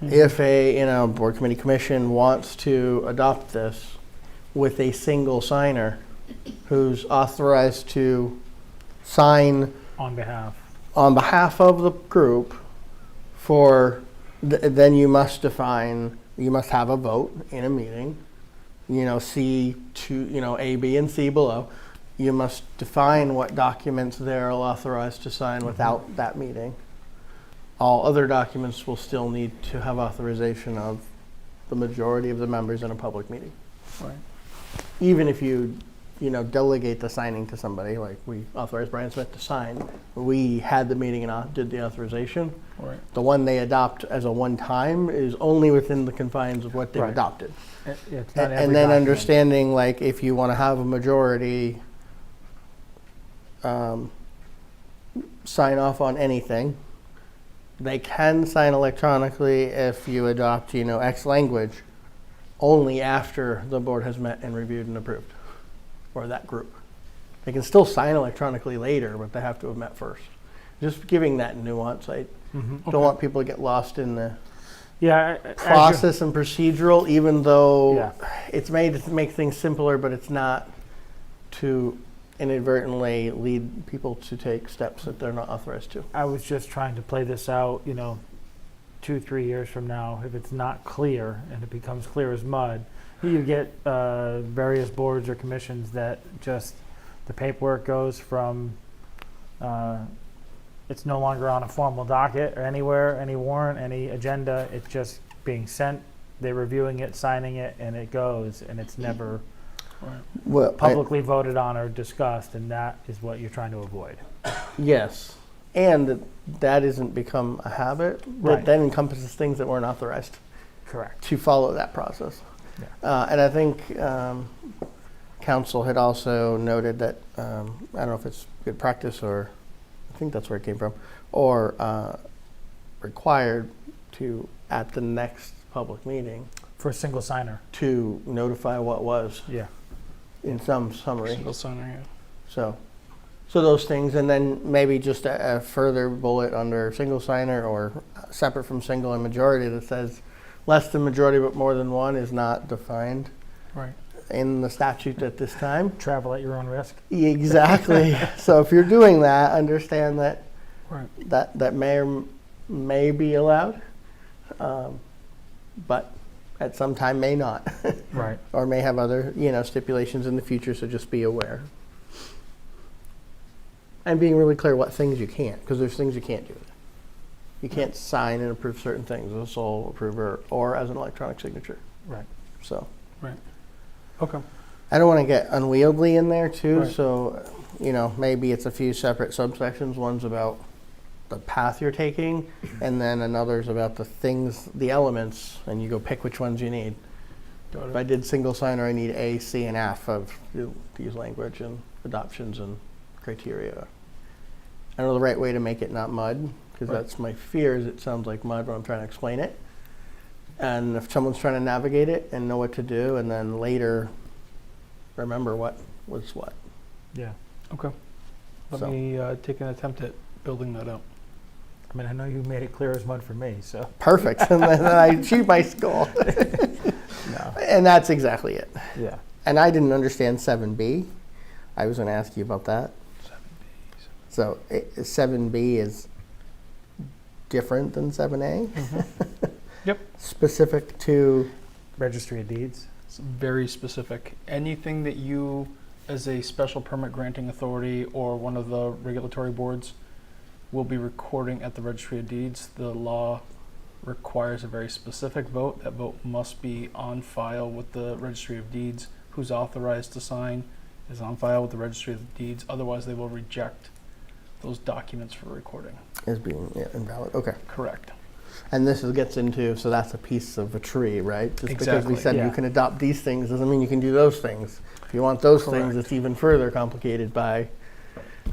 If a board committee commission wants to adopt this with a single signer who's authorized to sign On behalf. on behalf of the group then you must have a vote in a meeting, A, B, and C below. You must define what documents they're authorized to sign without that meeting. All other documents will still need to have authorization of the majority of the members in a public meeting. Right. Even if you delegate the signing to somebody, like we authorized Brian Smith to sign, we had the meeting and did the authorization. Right. The one they adopt as a one-time is only within the confines of what they've Right. adopted. It's not every And then document. understanding, like, if you want to have a majority sign off on anything, they can sign electronically if you adopt, X language, only after the board has met and reviewed and approved, or that group. They can still sign electronically later, but they have to have met first. Just giving that nuance. I Mhm. don't want people to get lost in the Yeah. process and procedural, even though Yeah. it's made to make things simpler, but it's not to inadvertently lead people to take steps that they're not authorized to. I was just trying to play this out, 2-3 years from now, if it's not clear and it becomes clear as mud, you get various boards or commissions that just, the paperwork goes from, it's no longer on a formal docket or anywhere, any warrant, any agenda, it's just being sent, they're reviewing it, signing it, and it goes, and it's never Well, publicly voted on or discussed, and that is what you're trying to avoid. yes, and that isn't become a habit. Right. That encompasses things that weren't authorized Correct. to follow that process. Yeah. And I think council had also noted that, I don't know if it's good practice or, I think that's where it came from, or required to, at the next public meeting, For a single signer. to notify what was Yeah. in some summary. Single signer, yeah. So those things, and then maybe just a further bullet under single signer or separate from single and majority that says less than majority but more than one is not defined Right. in the statute at this time. Travel at your own risk. Exactly. So if you're doing that, understand that Right. that may be allowed, but at some time may not, Right. or may have other stipulations in the future. So just be aware. And being really clear what things you can't, because there's things you can't do. You can't sign and approve certain things as a sole approver or as an electronic signature. Right. So Okay. I don't want to get unwieldy in there too. Right. So, maybe it's a few separate subsections. One's about the path you're taking, and then another's about the things, the elements, and you go pick which ones you need. Got If I it. did single signer, I need A, C, and F of these language and adoptions and criteria. I know the right way to make it not mud, because Right. that's my fear is it sounds like mud when I'm trying to explain it. And if someone's trying to navigate it and know what to do, and then later remember what was what. Yeah. Okay. Let So. me take an attempt at building that out. I mean, I know you made it clear as mud for me, so. Perfect. And then I achieved my goal. No. And that's exactly it. Yeah. And I didn't understand 7B. I was going to ask you about that. So 7B is different than 7A? Yep. Specific to, Registry of Deeds. It's very specific. Anything that you, as a special permit granting authority or one of the regulatory boards, will be recording at the Registry of Deeds, the law requires a very specific vote. That vote must be on file with the Registry of Deeds. Who's authorized to sign is on file with the Registry of Deeds. Otherwise, they will reject those documents for recording. is being invalid. Okay. Correct. And this gets into, so that's a piece of a tree, right? Just because Exactly. we said Yeah. you can adopt these things doesn't mean you can do those things. If you want those things, Correct. it's even further complicated by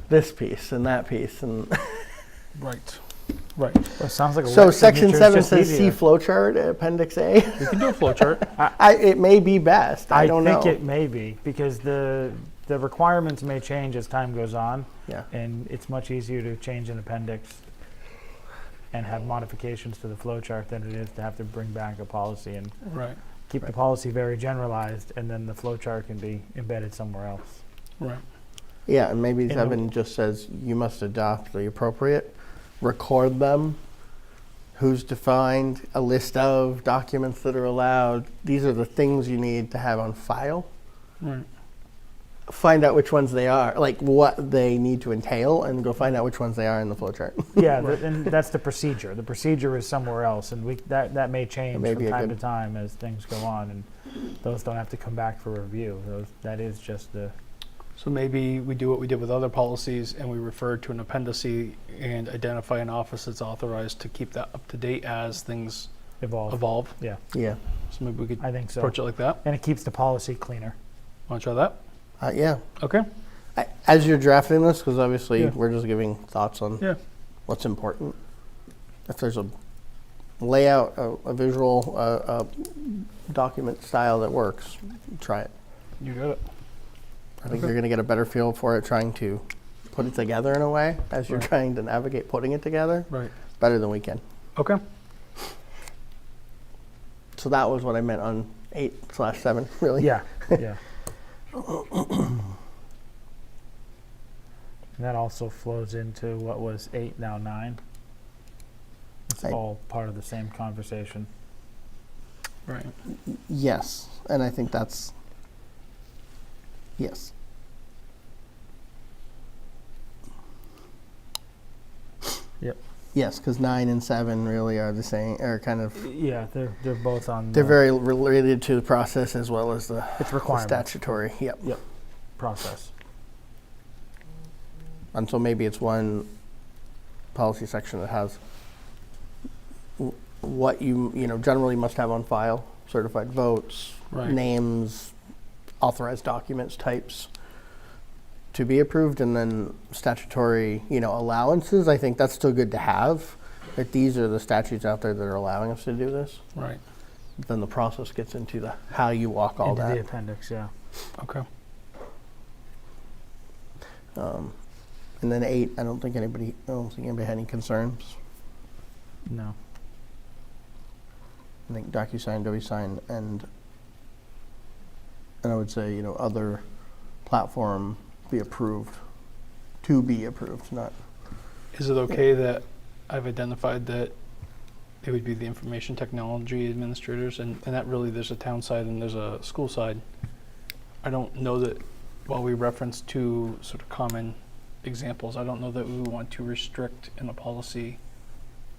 this piece and that piece. And Right. Right. Well, it sounds like a so wet section signature is 7 just says see easier. flowchart, appendix A. We can do a flow chart. It may be best. I don't think know. it may be, because the requirements may change as time goes on, Yeah. and it's much easier to change an appendix and have modifications to the flow chart than it is to have to bring back a policy and Right. keep the Right. policy very generalized, and then the flow chart can be embedded somewhere else. Right. Yeah, and maybe In the- 7 just says you must adopt the appropriate, record them, who's defined, a list of documents that are allowed. These are the things you need to have on file. Right. Find out which ones they are, like what they need to entail, and go find out which ones they are in the flowchart. Yeah, and that's the procedure. The procedure is somewhere else, and that may change may from be a time good- to time as things go on, and those don't have to come back for review. That is just the, So maybe we do what we did with other policies and we refer to an appendice and identify an office that's authorized to keep that up to date as things evolve. Yeah, Yeah, So maybe we could I think so. approach it like that. And it keeps the policy cleaner. Want to try that? yeah. Okay. As you're drafting this, because obviously Yeah. we're just giving thoughts on Yeah. what's important. If there's a layout, a visual, document style that works, try it. You got it. I think Okay. you're going to get a better feel for it trying to put it together in a way as you're Right. trying to navigate putting it together Right. better than we can. Okay. So that was what I meant on 8/7, really. Yeah, yeah. And that also flows into what was 8, now 9. It's I- all part of the same conversation. Right. Yes, and I think that's, yes. Yep. Yes, because 9 and 7 really are the same, are kind of, Yeah, they're both on they're the very related to the process as well as the it's the requirements statutory, yep. process. And so maybe it's one policy section that has what you generally must have on file, certified votes, Right. names, authorized documents, types to be approved, and then statutory, allowances. I think that's still good to have, that these are the statutes out there that are allowing us to do this. Right. Then the process gets into the how you walk all Into the that. appendix, yeah. Okay. And then 8, I don't think anybody had any concerns. No. I think DocuSign, DocuSign, and I would say, other platform be approved, to be approved, not, Is it okay that I've identified that it would be the information technology administrators, and that really there's a town side and there's a school side? I don't know that while we reference two sort of common examples, I don't know that we want to restrict in a policy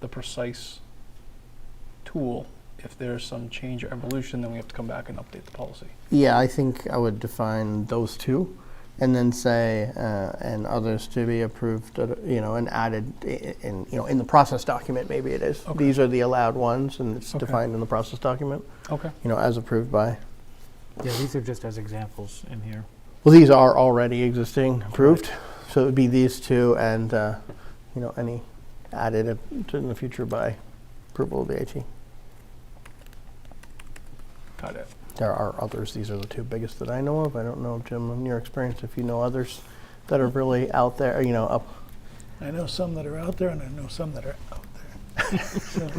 the precise tool. If there's some change or evolution, then we have to come back and update the policy. yeah, I think I would define those two, and then say, and others to be approved, and added in the process document, maybe it is. Okay. These are the allowed ones, and it's Okay. defined in the process document, Okay. as approved by. Yeah, these are just as examples in here. Well, these are already existing, approved, so it would be these two, and, any added in the future by approval of the AG. Got it. There are others. These are the two biggest that I know of. I don't know, Jim, in your experience, if you know others that are really out there, up. I know some that are out there, and I know some that are out there. So,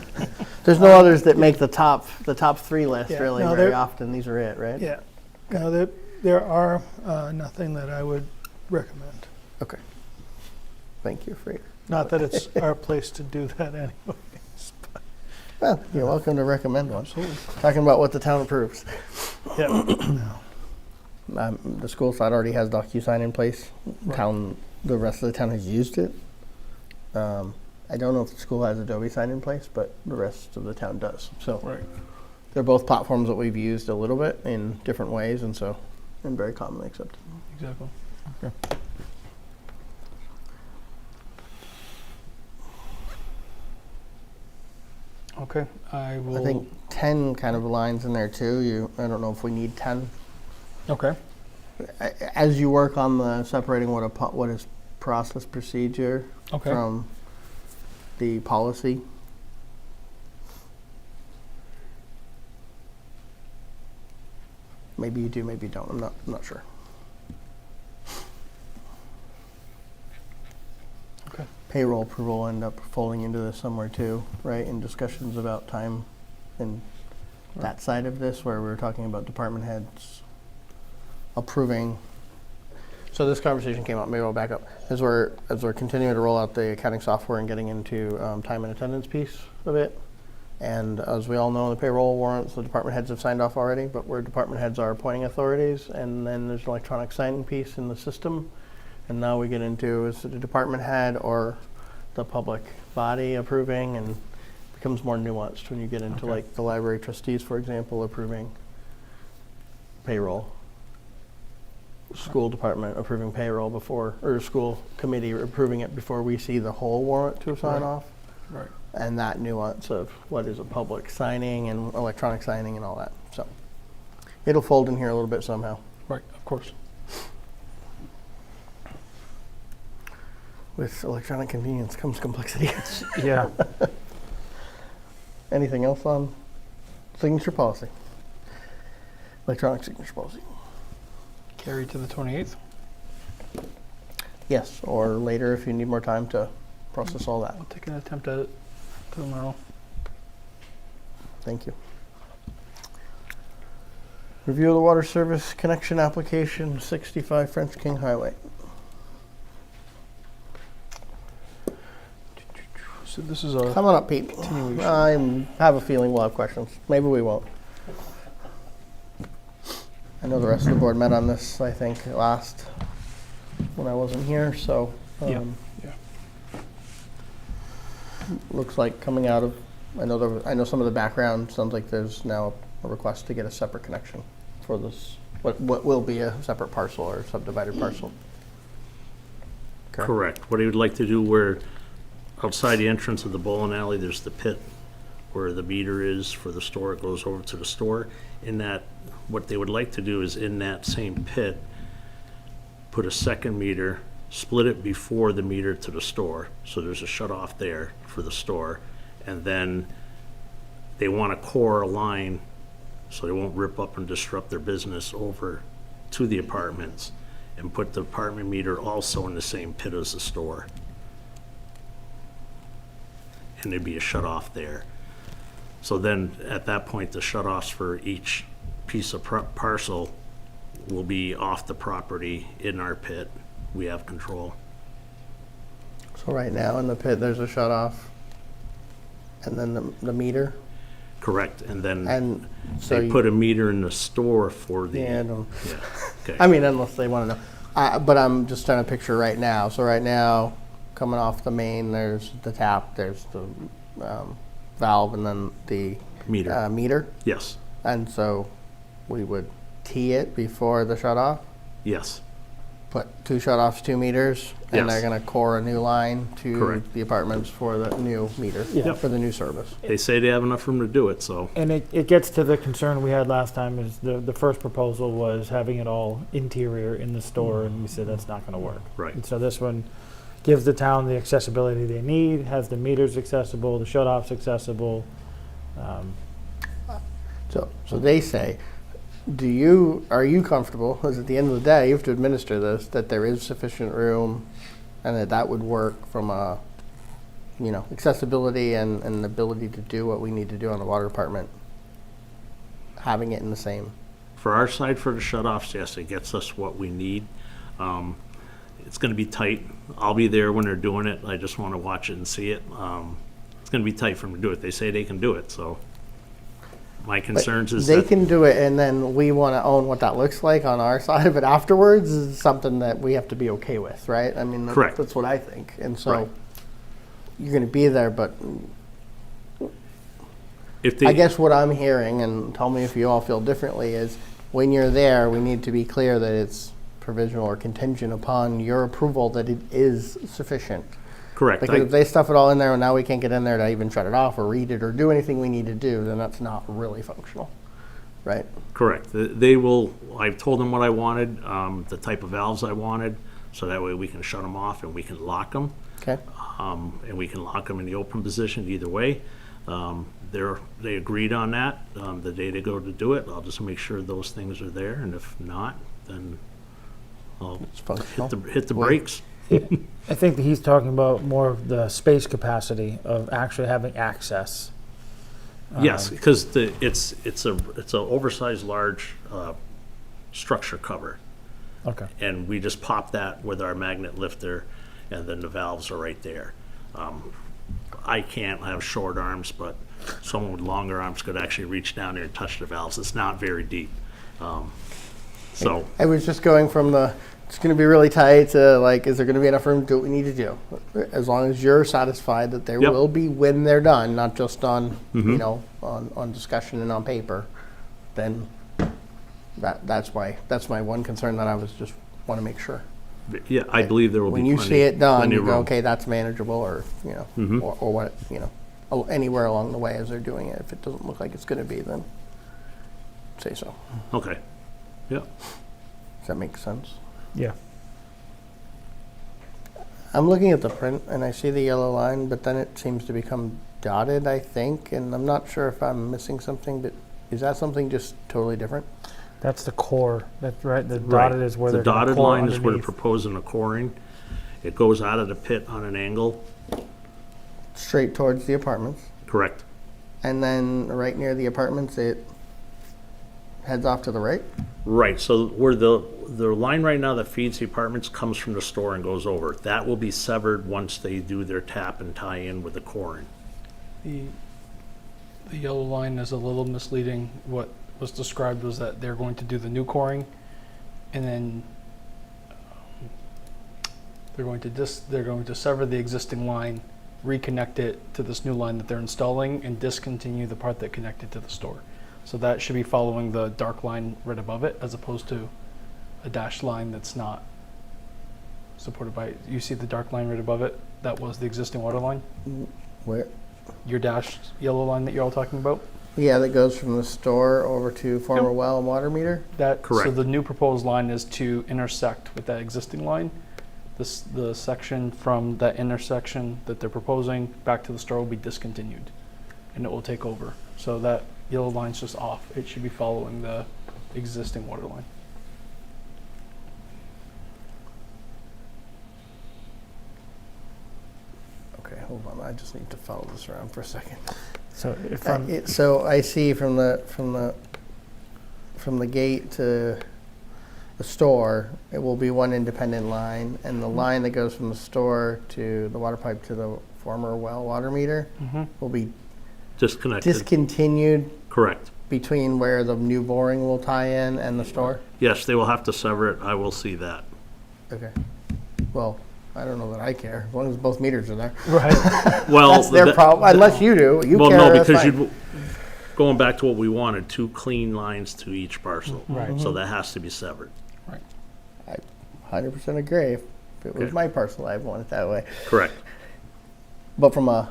There's no others that make the top 3 list Yeah, really no, very there- often. These are it, right? yeah, no, there are nothing that I would recommend. Okay. Thank you for your. Not that it's our place to do that anyways. Well, you're welcome to recommend one. Absolutely. Talking about what the town approves. Yeah. No. The school side already has DocuSign in place. Right. The rest of the town has used it. I don't know if the school has Adobe Sign in place, but the rest of the town does. So Right. they're both platforms that we've used a little bit in different ways, and very commonly accepted. Exactly. Okay. I will. I think 10 kind of aligns in there too. I don't know if we need 10. Okay. As you work on the separating what is process procedure Okay. from the policy. Maybe you do, maybe you don't. I'm not sure. Okay. Payroll approval will end up falling into this somewhere too, right? In discussions about time and that side of this, where we were talking about department heads approving. So this conversation came up. Maybe I'll back up. As we're continuing to roll out the accounting software and getting into time and attendance piece of it, and as we all know, the payroll warrants the department heads have signed off already, but where department heads are appointing authorities, and then there's an electronic signing piece in the system, and now we get into is it a department head or the public body approving, and it becomes more nuanced when you get into Okay. like the library trustees, for example, approving payroll. School department approving payroll before, or school committee approving it before we see the whole warrant to sign Right. off. Right. And that nuance of what is a public signing and electronic signing and all that. So it'll fold in here a little bit somehow. Right. Of course. With electronic convenience comes complexity. Yeah. Anything else on signature policy? Electronic signature policy. Carry to the 28th. Yes, or later if you need more time to process all that. I'll take an attempt at it tomorrow. Thank you. Review of the water service connection application, 65 French King Highway. So this is a Come on up, Pete. I have a feeling we'll have questions. Maybe we won't. I know the rest of the board met on this, I think, last, when I wasn't here, so. Yeah. Looks like coming out of, I know some of the background, sounds like there's now a request to get a separate connection for this, what will be a separate parcel or subdivided parcel. Correct. What he would like to do where outside the entrance of the bowling alley, there's the pit where the meter is for the store, it goes over to the store. In that, what they would like to do is in that same pit, put a second meter, split it before the meter to the store. So there's a shut off there for the store. And then they want to core a line so they won't rip up and disrupt their business over to the apartments, and put the apartment meter also in the same pit as the store. And there'd be a shut off there. So then, at that point, the shut offs for each piece of parcel will be off the property in our pit. We have control. So right now in the pit, there's a shut off, and then the meter, Correct, and then and so they put a meter in the store for the. yeah, I don't. Yeah, okay. I mean, unless they want to know. But I'm just trying to picture right now. So right now, coming off the main, there's the tap, there's the valve, and then the Meter. meter. Yes, And so we would tee it before the shut off, yes, put 2 shut offs, 2 meters, and they're Yes. going to core a new line to Correct. the apartments for the new meter, Yeah. for the new service. they say they have enough room to do it, so. And it gets to the concern we had last time is the first proposal was having it all interior in the store, and we said that's not going to work. Right. And so this one gives the town the accessibility they need, has the meters accessible, the shut-offs accessible. So they say, are you comfortable, because at the end of the day, you have to administer this, that there is sufficient room and that would work from a, accessibility and ability to do what we need to do on the water department, having it in the same. For our side, for the shut-offs, yes, it gets us what we need. It's gonna be tight. I'll be there when they're doing it. I just wanna watch it and see it. It's gonna be tight for them to do it. They say they can do it, so. My But concerns is they that, can do it, and then we want to own what that looks like on our side of it afterwards is something that we have to be okay with, right? I mean, Correct. that's what I think. And so Right. you're going to be there, but if they. I guess what I'm hearing, and tell me if you all feel differently, is when you're there, we need to be clear that it's provisional or contingent upon your approval that it is sufficient. Correct. Because if they stuff it all in there and now we can't get in there to even shut it off or read it or do anything we need to do, then that's not really functional, right? Correct. They will, I've told them what I wanted, the type of valves I wanted, so that way we can shut them off and we can lock them. Okay. And we can lock them in the open position either way. They agreed on that, the day they go to do it. I'll just make sure those things are there, and if not, then I'll It's functional. hit the brakes. I think that he's talking about more of the space capacity of actually having access. Yes, because it's a oversized large structure cover, Okay. and we just pop that with our magnet lifter, and then the valves are right there. I can't have short arms, but someone with longer arms could actually reach down there and touch the valves. It's not very deep. So, I was just going from it's going to be really tight to like, is there going to be enough room to do what we need to do? As long as you're satisfied that there Yep. will be when they're done, not just on, Mhm. on discussion and on paper, then that's my one concern that I was just want to make sure. yeah, I believe there will be When plenty. you see it done, plenty you of go, room. okay, that's manageable, or, Mhm. or what, anywhere along the way as they're doing it. If it doesn't look like it's going to be, then say so. Okay, yeah. Does that make sense? Yeah. I'm looking at the print and I see the yellow line, but then it seems to become dotted, I think, and I'm not sure if I'm missing something, but is that something just totally different? That's the core. That's right. The Right. dotted is where The they're gonna dotted core line is where they're underneath. proposing the coring. It goes out of the pit on an angle, Straight towards the apartments, correct? and then right near the apartments, it heads off to the right? Right, so where the line right now that feeds the apartments comes from the store and goes over. That will be severed once they do their tap and tie in with the coring. The yellow line is a little misleading. What was described was that they're going to do the new coring, and then they're going to sever the existing line, reconnect it to this new line that they're installing, and discontinue the part that connected to the store. So that should be following the dark line right above it, as opposed to a dashed line that's not supported by. You see the dark line right above it? That was the existing water line. Where? Your dashed yellow line that you're all talking about. Yeah, that goes from the store over to former Yep. well and water meter. That Correct. So the new proposed line is to intersect with that existing line. The section from that intersection that they're proposing back to the store will be discontinued, and it will take over. So that yellow line's just off. It should be following the existing water line. Okay, hold on. I just need to follow this around for a second. So if So I see from the gate to the store, it will be one independent line, and the line that goes from the store to the water pipe to the former well water meter will be Disconnected. discontinued Correct. between where the new boring will tie in and the store. Yes, they will have to sever it. I will see that. Okay. Well, I don't know that I care, as long as both meters are there. right, Well, That's their that- problem, unless you do. You well, care, no, that's because fine. you, going back to what we wanted, 2 clean lines to each parcel. right. So that has to be severed. 100% agree. If it was Okay. my parcel, I'd want it that way. Correct. But from a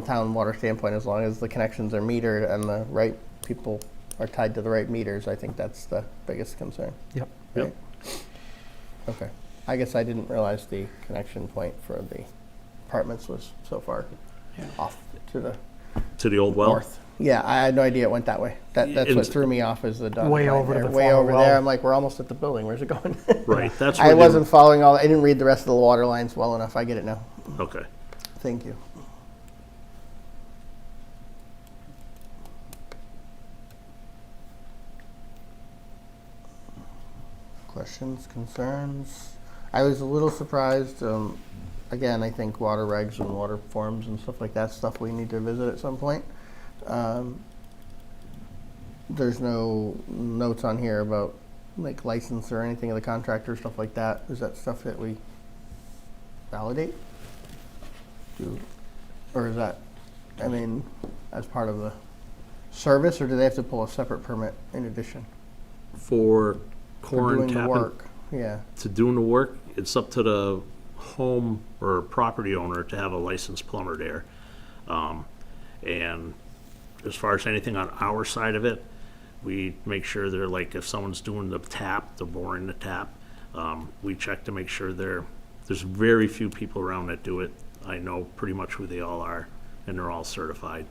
town water standpoint, as long as the connections are metered and the right people are tied to the right meters, I think that's the biggest concern. Yep. Yep. Right? Okay. I guess I didn't realize the connection point for the apartments was so far Yeah. off to the To the old well? north. Yeah, I had no idea it went that way. That's what It's- threw me off is the dotted Way line over to there. the Way former over well. there. I'm like, we're almost at the building. Where's it going? Right, that's where I they- wasn't following all. I didn't read the rest of the water lines well enough. I get it now. Okay. Thank you. Questions, concerns? I was a little surprised. Again, I think water regs and water forms and stuff like that stuff we need to visit at some point. There's no notes on here about like license or anything of the contractor, stuff like that. Is that stuff that we validate? Or is that, I mean, as part of the service, or do they have to pull a separate permit in addition? For For core and doing the tapping, work, yeah. to doing the work, it's up to the home or property owner to have a licensed plumber there. And as far as anything on our side of it, we make sure they're like, if someone's doing the tap, the boring the tap, we check to make sure there's very few people around that do it. I know pretty much who they all are, and they're all certified.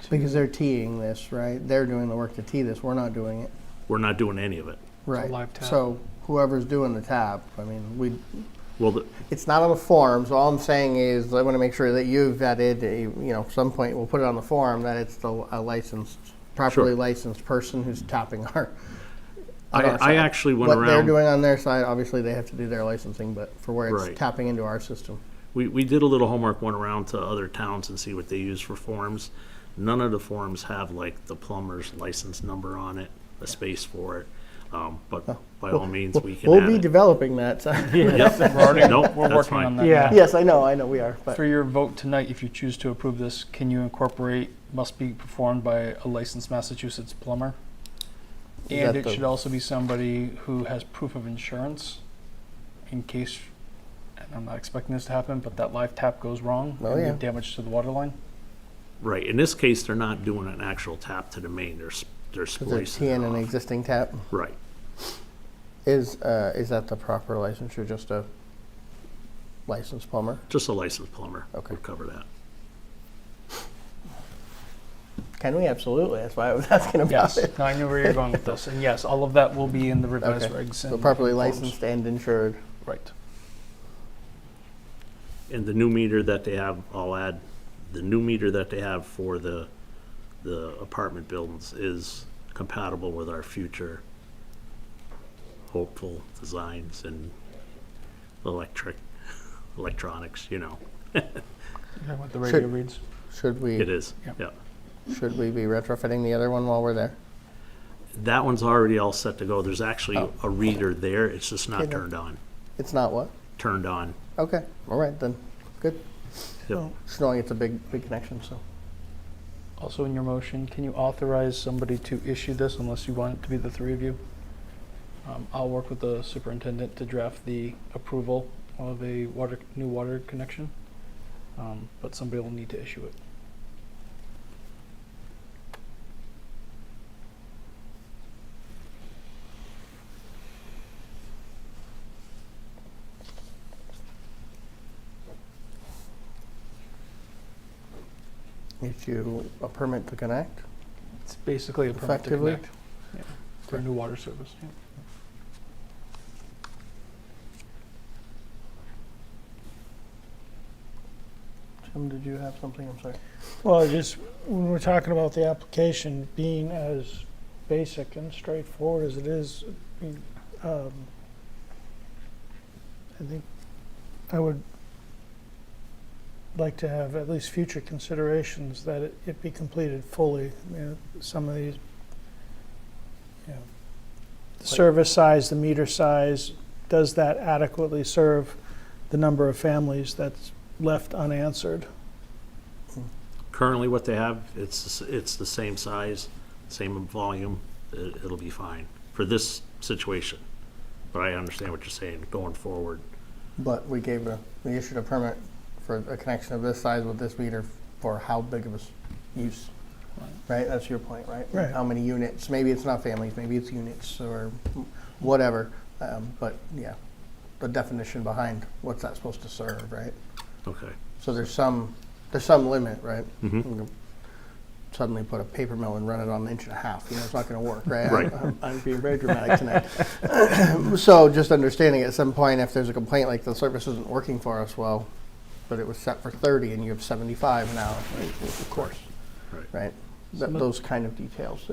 Because they're teeing this, right? They're doing the work to tee this, we're not doing it. We're not doing any of it. Right. live tap. So whoever's doing the tap, I mean, Well, it's not on the forms. All I'm saying is I want to make sure that you've vetted, at some point we'll put it on the form that it's a licensed, properly Sure. licensed person who's tapping our. on our I side. actually went What they're around, doing on their side, obviously they have to do their licensing, but for where it's Right. tapping into our system. we did a little homework, went around to other towns and see what they use for forms. None of the forms have like the plumber's license number on it, a space for it. But by all means, we can We'll add be it. developing that. So. Yep. Nope, We're that's working fine. on that. Yeah. Yes, I know we are. But For your vote tonight, if you choose to approve this, can you incorporate must be performed by a licensed Massachusetts plumber? Is And that it the- should also be somebody who has proof of insurance in case, and I'm not expecting this to happen, but that live tap goes wrong Oh, and yeah. do damage to the water line. Right, in this case, they're not doing an actual tap to the main, they're they're splicing teeing it an off. existing tap. Right, Is that the proper license or just a licensed plumber? just a licensed plumber Okay. would cover that. Can we? Absolutely. That's why I was asking about Yes, it. no, I knew where you're going with this. And yes, all of that will be in the revised Okay. regs. So and properly forms. licensed and insured. Right. And the new meter that they have, I'll add, the new meter that they have for the apartment buildings is compatible with our future hopeful designs and electronics, You know what the radio radio reads? Should we, It is, Yep. yeah. should we be retrofitting the other one while we're there? That one's already all set to go. There's actually Oh. a reader there. It's just Okay, not then. turned on. It's not what? Turned on. Okay, all right then, good. Yep. Just knowing it's a big connection, so. Also in your motion, can you authorize somebody to issue this unless you want it to be the three of you? I'll work with the superintendent to draft the approval of a new water connection, but somebody will need to issue it. Issue a permit to connect? It's basically a permit to Effectively? connect. Yeah, for a new water service. Yeah. Jim, did you have something? I'm sorry. Well, just, when we're talking about the application being as basic and straightforward as it is, I think I would like to have at least future considerations that it be completed fully. I mean, some of these, the service size, the meter size, does that adequately serve the number of families that's left unanswered? Currently what they have, it's the same size, same volume. It'll be fine for this situation. But I understand what you're saying going forward. But we issued a permit for a connection of this size with this meter for how big of a use, right? That's your point, right? Right. How many units? Maybe it's not families, maybe it's units or whatever. But yeah, the definition behind what's that supposed to serve, right? Okay. So there's some limit, right? Mhm. You can suddenly put a paper mill and run it on an inch and a half. You know, it's not going to work, right? Right. I'm being very dramatic tonight. So just understanding at some point, if there's a complaint like the service isn't working for us, well, but it was set for 30 and you have 75 now, right? Of course, Right. right? Those kind of details.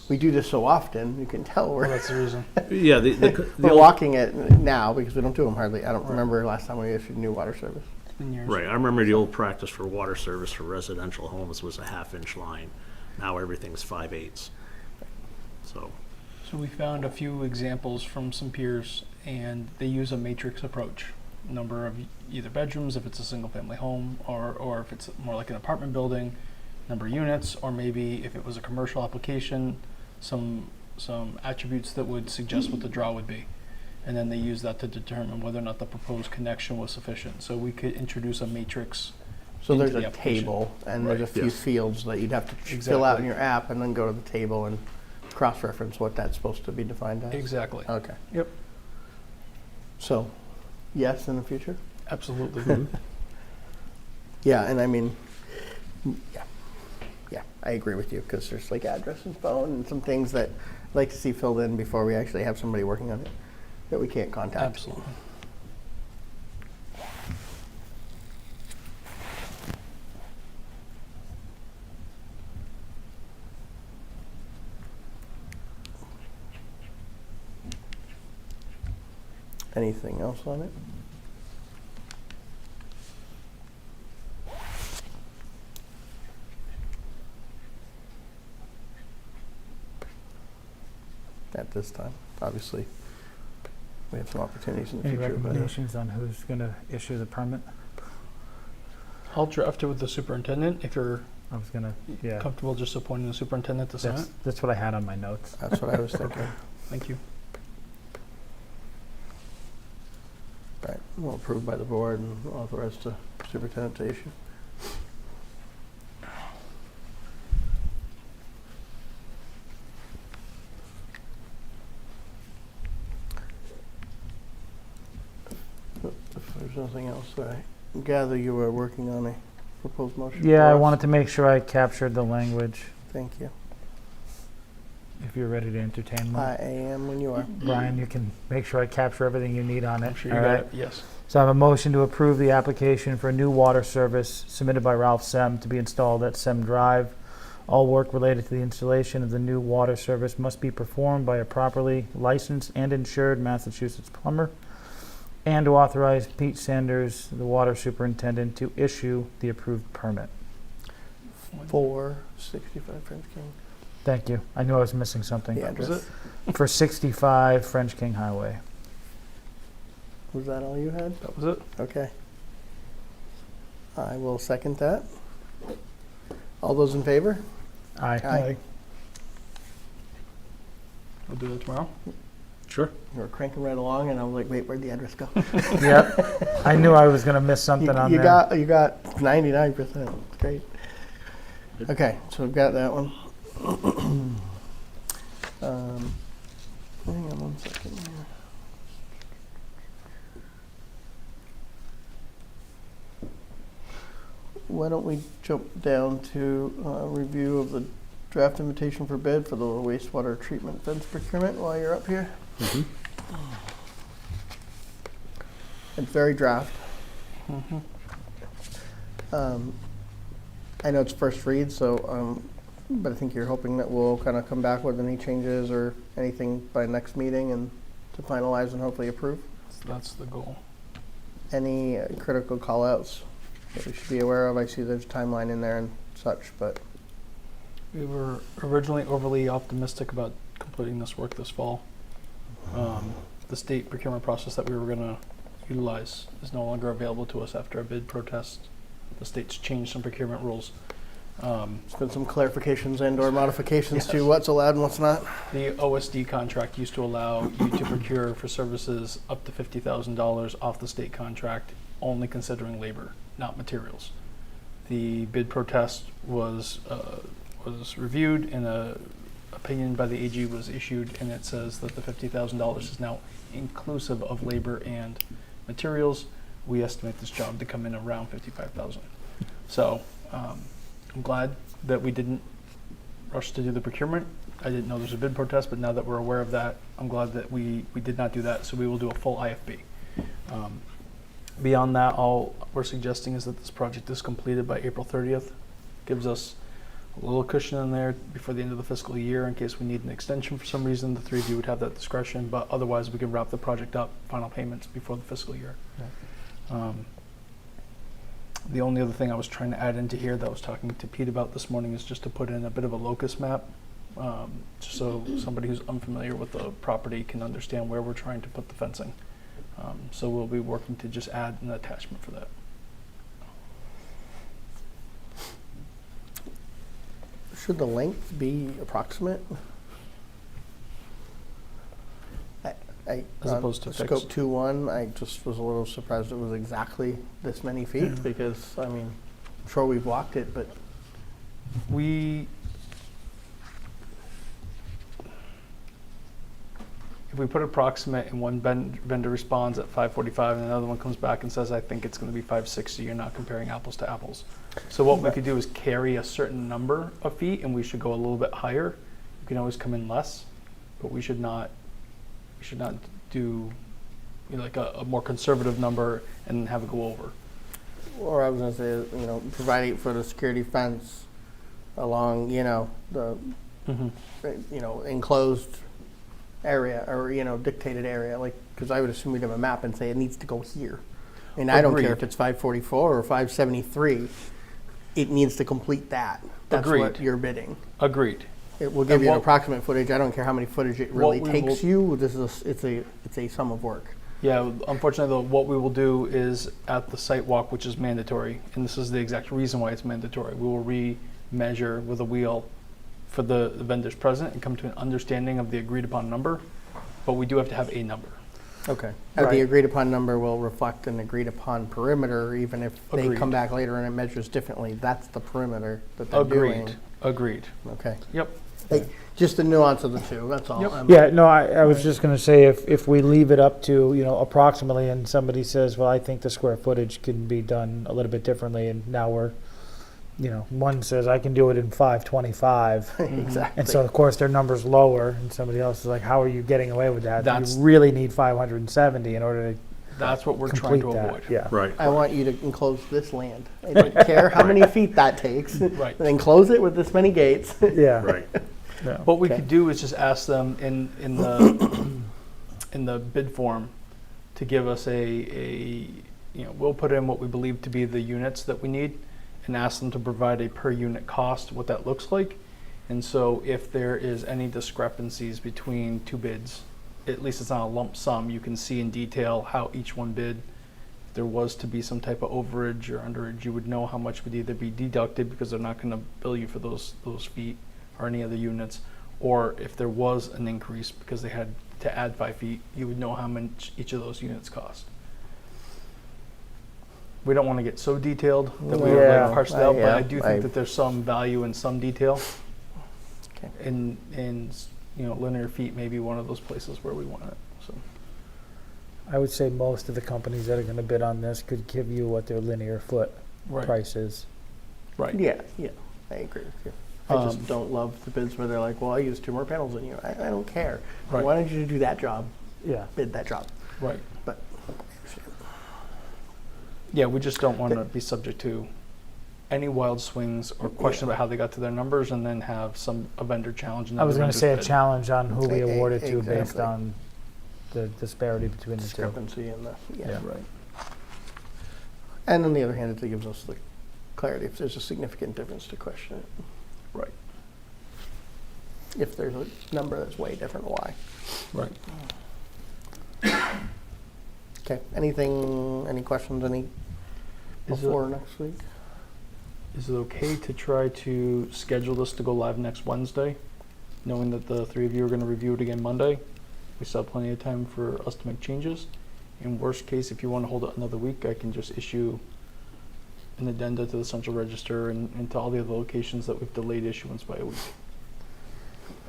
We do this so often, you can tell Well, we're, that's the reason. Yeah, the we're old- walking it now because we don't do them hardly. I don't remember last time we issued new water service. It's been years. Right, I remember the old practice for water service for residential homes was a 1/2-inch line. Now everything's 5/8. So, So we found a few examples from some peers, and they use a matrix approach. Number of either bedrooms, if it's a single-family home, or if it's more like an apartment building, number of units, or maybe if it was a commercial application, some attributes that would suggest what the draw would be. And then they use that to determine whether or not the proposed connection was sufficient. So we could introduce a matrix. So into there's the a application. table and there's a Right, few yes. fields that you'd have to fill out in Exactly. your app and then go to the table and cross-reference what that's supposed to be defined as. Exactly. Okay. Yep. So, yes, in the future? Absolutely. Yeah, and I mean, yeah, I agree with you because there's like address and phone and some things that I'd like to see filled in before we actually have somebody working on it that we can't contact. Absolutely. Anything else on it? At this time, obviously, we have some opportunities in the Any future. But recommendations on who's going to issue the permit? I'll draft it with the superintendent if you're I was going to, yeah. comfortable just appointing the superintendent to sign it. That's what I had on my notes. that's what I was thinking. Thank you. Right, well, approved by the board and authorized the superintendent to issue. If there's nothing else, I gather you were working on a proposed motion. Yeah, I for us. wanted to make sure I captured the language, Thank you. if you're ready to entertain one. I am when you are. Brian, you can make sure I capture everything you need on it. I'm sure you all got right? it. Yes. So I have a motion to approve the application for a new water service submitted by Ralph Sem to be installed at Sem Drive All work related to the installation of the new water service must be performed by a properly licensed and insured Massachusetts plumber, and to authorize Pete Sanders, the water superintendent, to issue the approved permit. 465 French King. Thank you. I knew I was missing something. The address. For 65 French King Highway. Was that all you had? That was it. Okay. I will second that. All those in favor? Aye. Aye. We'll do that tomorrow. Sure. You were cranking right along, and I was like, wait, where'd the address go? Yep. I knew I was going to miss something on you there. You got 99%. Great. Okay, so we've got that one. Hang on one second here. Why don't we jump down to review of the draft invitation for bid for the wastewater treatment fence procurement while you're up here? Mhm. It's very draft. I know it's first read, so, but I think you're hoping that we'll kind of come back with any changes or anything by next meeting and to finalize and hopefully approve. That's the goal. Any critical call-outs that we should be aware of? I see there's a timeline in there and such, but We were originally overly optimistic about completing this work this fall. The state procurement process that we were going to utilize is no longer available to us after a bid protest. The state's changed some procurement rules. there's been some clarifications and/or modifications to Yes. what's allowed and what's not. The OSD contract used to allow you to procure for services up to $50,000 off the state contract, only considering labor, not materials. The bid protest was reviewed, and a opinion by the AG was issued, and it says that the $50,000 is now inclusive of labor and materials. We estimate this job to come in around $55,000. So I'm glad that we didn't rush to do the procurement. I didn't know there's a bid protest, but now that we're aware of that, I'm glad that we did not do that. So we will do a full IFB. Beyond that, all we're suggesting is that this project is completed by April 30th. Gives us a little cushion in there before the end of the fiscal year in case we need an extension for some reason. The three of you would have that discretion, but otherwise we can wrap the project up, final payments before the fiscal year. The only other thing I was trying to add into here that I was talking to Pete about this morning is just to put in a bit of a locus map, just so somebody who's unfamiliar with the property can understand where we're trying to put the fencing. So we'll be working to just add an attachment for that. Should the length be approximate? I As opposed to scope fixed. 2-1, I just was a little surprised it was exactly this many feet because, I mean, I'm sure we've walked it, but If we put approximate and one vendor responds at 545 and another one comes back and says, I think it's going to be 560, you're not comparing apples to apples. So what we could do is carry a certain number of feet, and we should go a little bit higher. You can always come in less, but we should not do like a more conservative number and have it go over. or I was gonna say, providing for the security fence along, the, enclosed area or, dictated area, like, because I would assume we'd have a map and say it needs to go here. And I don't care if Agreed. it's 544 or 573, it needs to complete that. That's what Agreed. you're bidding. Agreed. It will give And you an what- approximate footage. I don't care how many footage it really What we takes you. This is it's a sum of work. Yeah, unfortunately, though, what we will do is at the site walk, which is mandatory, and this is the exact reason why it's mandatory, we will re-measure with a wheel for the vendors present and come to an understanding of the agreed upon number, but we do have to have a number. Okay. The Right. agreed upon number will reflect an agreed upon perimeter, even if they come Agreed. back later and it measures differently. That's the perimeter that they're doing. Agreed. Okay. Yep. Hey, just the nuance of the two. That's all. Yep. Yeah, no, I was just gonna say, if we leave it up to, approximately, and somebody says, well, I think the square footage can be done a little bit differently, and now we're, one says, I can do it in 525, Exactly. and so, of course, their number's lower, and somebody else is like, how are you getting away with that? That's- You really need 570 in order to That's what we're trying complete to that. avoid. Yeah. Right. I want you to enclose this land. I don't care how many feet that takes. Right. And enclose it with this many gates. Yeah. Right. Yeah. What we Okay. could do is just ask them in the in the bid form to give us we'll put in what we believe to be the units that we need and ask them to provide a per unit cost, what that looks like. And so if there is any discrepancies between two bids, at least it's not a lump sum, you can see in detail how each one bid. If there was to be some type of overage or underage, you would know how much would either be deducted because they're not going to bill you for those feet or any other units, or if there was an increase because they had to add 5 feet, you would know how much each of those units cost. We don't want to get so detailed that we Yeah, like parse it out, but yeah, I do think I- that there's some value in some detail. Okay. And linear feet may be one of those places where we want it. So I would say most of the companies that are going to bid on this could give you what their linear foot price is. Right. Yeah, I agree with you. I just Um, don't love the bids where they're like, well, I used 2 more panels than you. I don't care. Right. Why don't you do that job? Yeah. Bid that job. Right. But Yeah, we just don't want to be subject to any wild swings or question about how they got to their numbers and then have a vendor challenge. I was going to say a bid. challenge on who we award it to based Exactly. on the disparity between the two. discrepancy in the, Yeah. Right. And on the other hand, it gives us the clarity if there's a significant difference to question it. Right. If there's a number that's way different, why? Right. Okay, any questions, Is before next week? Is it okay to try to schedule this to go live next Wednesday, knowing that the 3 of you are going to review it again Monday? We still have plenty of time for us to make changes. In worst case, if you want to hold it another week, I can just issue an addenda to the Central Register and to all the other locations that we've delayed issuance by a week.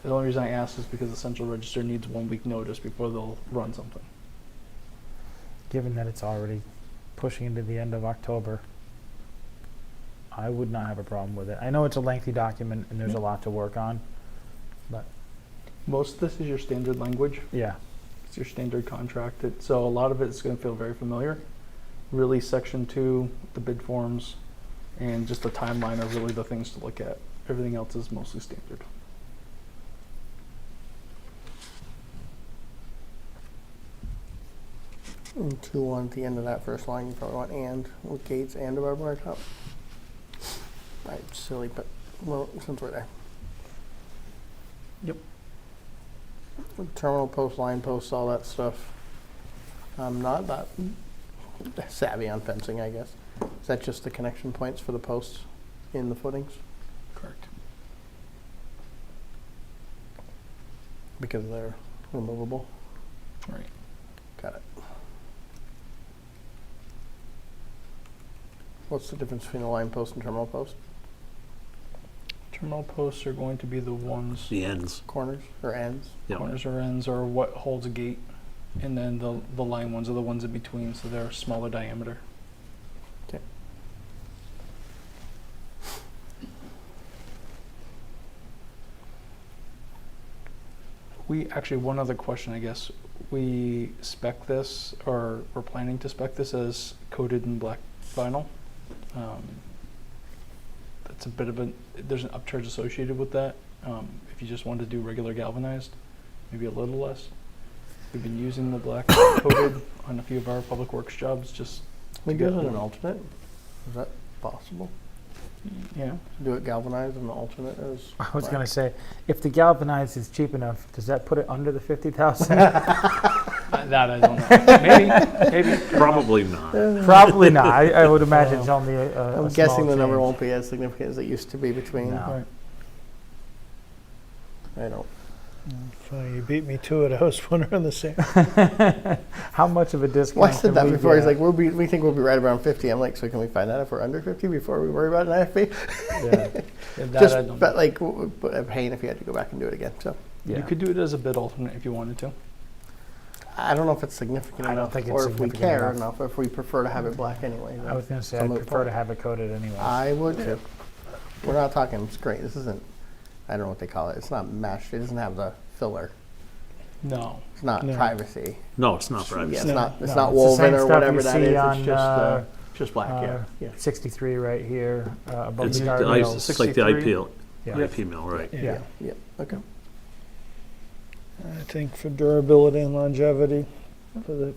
The only reason I ask is because the Central Register needs 1 week notice before they'll run something. Given that it's already pushing into the end of October, I would not have a problem with it. I know it's a lengthy document and there's a lot to work on, but Most of this is your standard language. yeah. It's your standard contract. So a lot of it is going to feel very familiar. Really, section 2, the bid forms, and just the timeline are really the things to look at. Everything else is mostly standard. And 2-1 at the end of that first line, you probably want and with gates and a barbed wire top. Right, silly, but well, since we're there. Yep. Terminal post, line posts, all that stuff. I'm not that savvy on fencing, I guess. Is that just the connection points for the posts in the footings? Correct. Because they're removable? Right. Got it. What's the difference between a line post and terminal post? Terminal posts are going to be the ones, The ends. Corners or ends? Yeah. corners or ends, or what holds a gate. And then the line ones are the ones in between, so they're smaller diameter. Okay. We actually, one other question, I guess. We spec this, or we're planning to spec this as coated in black vinyl. That's a bit of there's an upcharge associated with that. If you just wanted to do regular galvanized, maybe a little less. We've been using the black coated on a few of our public works jobs, just, We To do get it in an one. alternate? Is that possible? yeah. Do it galvanized and the alternate is? I was black? going to say, if the galvanized is cheap enough, does that put it under the 50,000? That I don't know. Maybe. Probably not. Probably not. I would imagine it's only a I'm a guessing small the number change. won't be as significant as it used to be between. No. Right. I don't. Funny, you beat me to it. I was wondering the same. How much of a discount? Well, I said can that we before. He's get? like, we think we'll be right around 50. I'm like, so can we find out if we're under 50 before we worry about an IFB? Yeah. Yeah, that Just, I don't but know. like, but a pain if you had to go back and do it again. So Yeah. You could do it as a bid alternate if you wanted to. I don't know if it's significant I don't enough, think it's or if we significant care enough. enough, if we prefer to have it black anyway. I was going to say, It's a I'd moot prefer point. to have it coated anyway. I would too. We're not talking. It's great. This isn't. I don't know what they call it. It's not mesh. It doesn't have the filler. No. It's not No. privacy. No, it's not Yeah, privacy. it's No, not, it's no, not it's the same woven or stuff whatever you that see is. on, It's just black, yeah. Yeah. 63 right here, above It's the the guardrails. it's like the 63. IP, Yeah. IP mill, right? Yeah. Yeah, okay. I think for durability and longevity, for the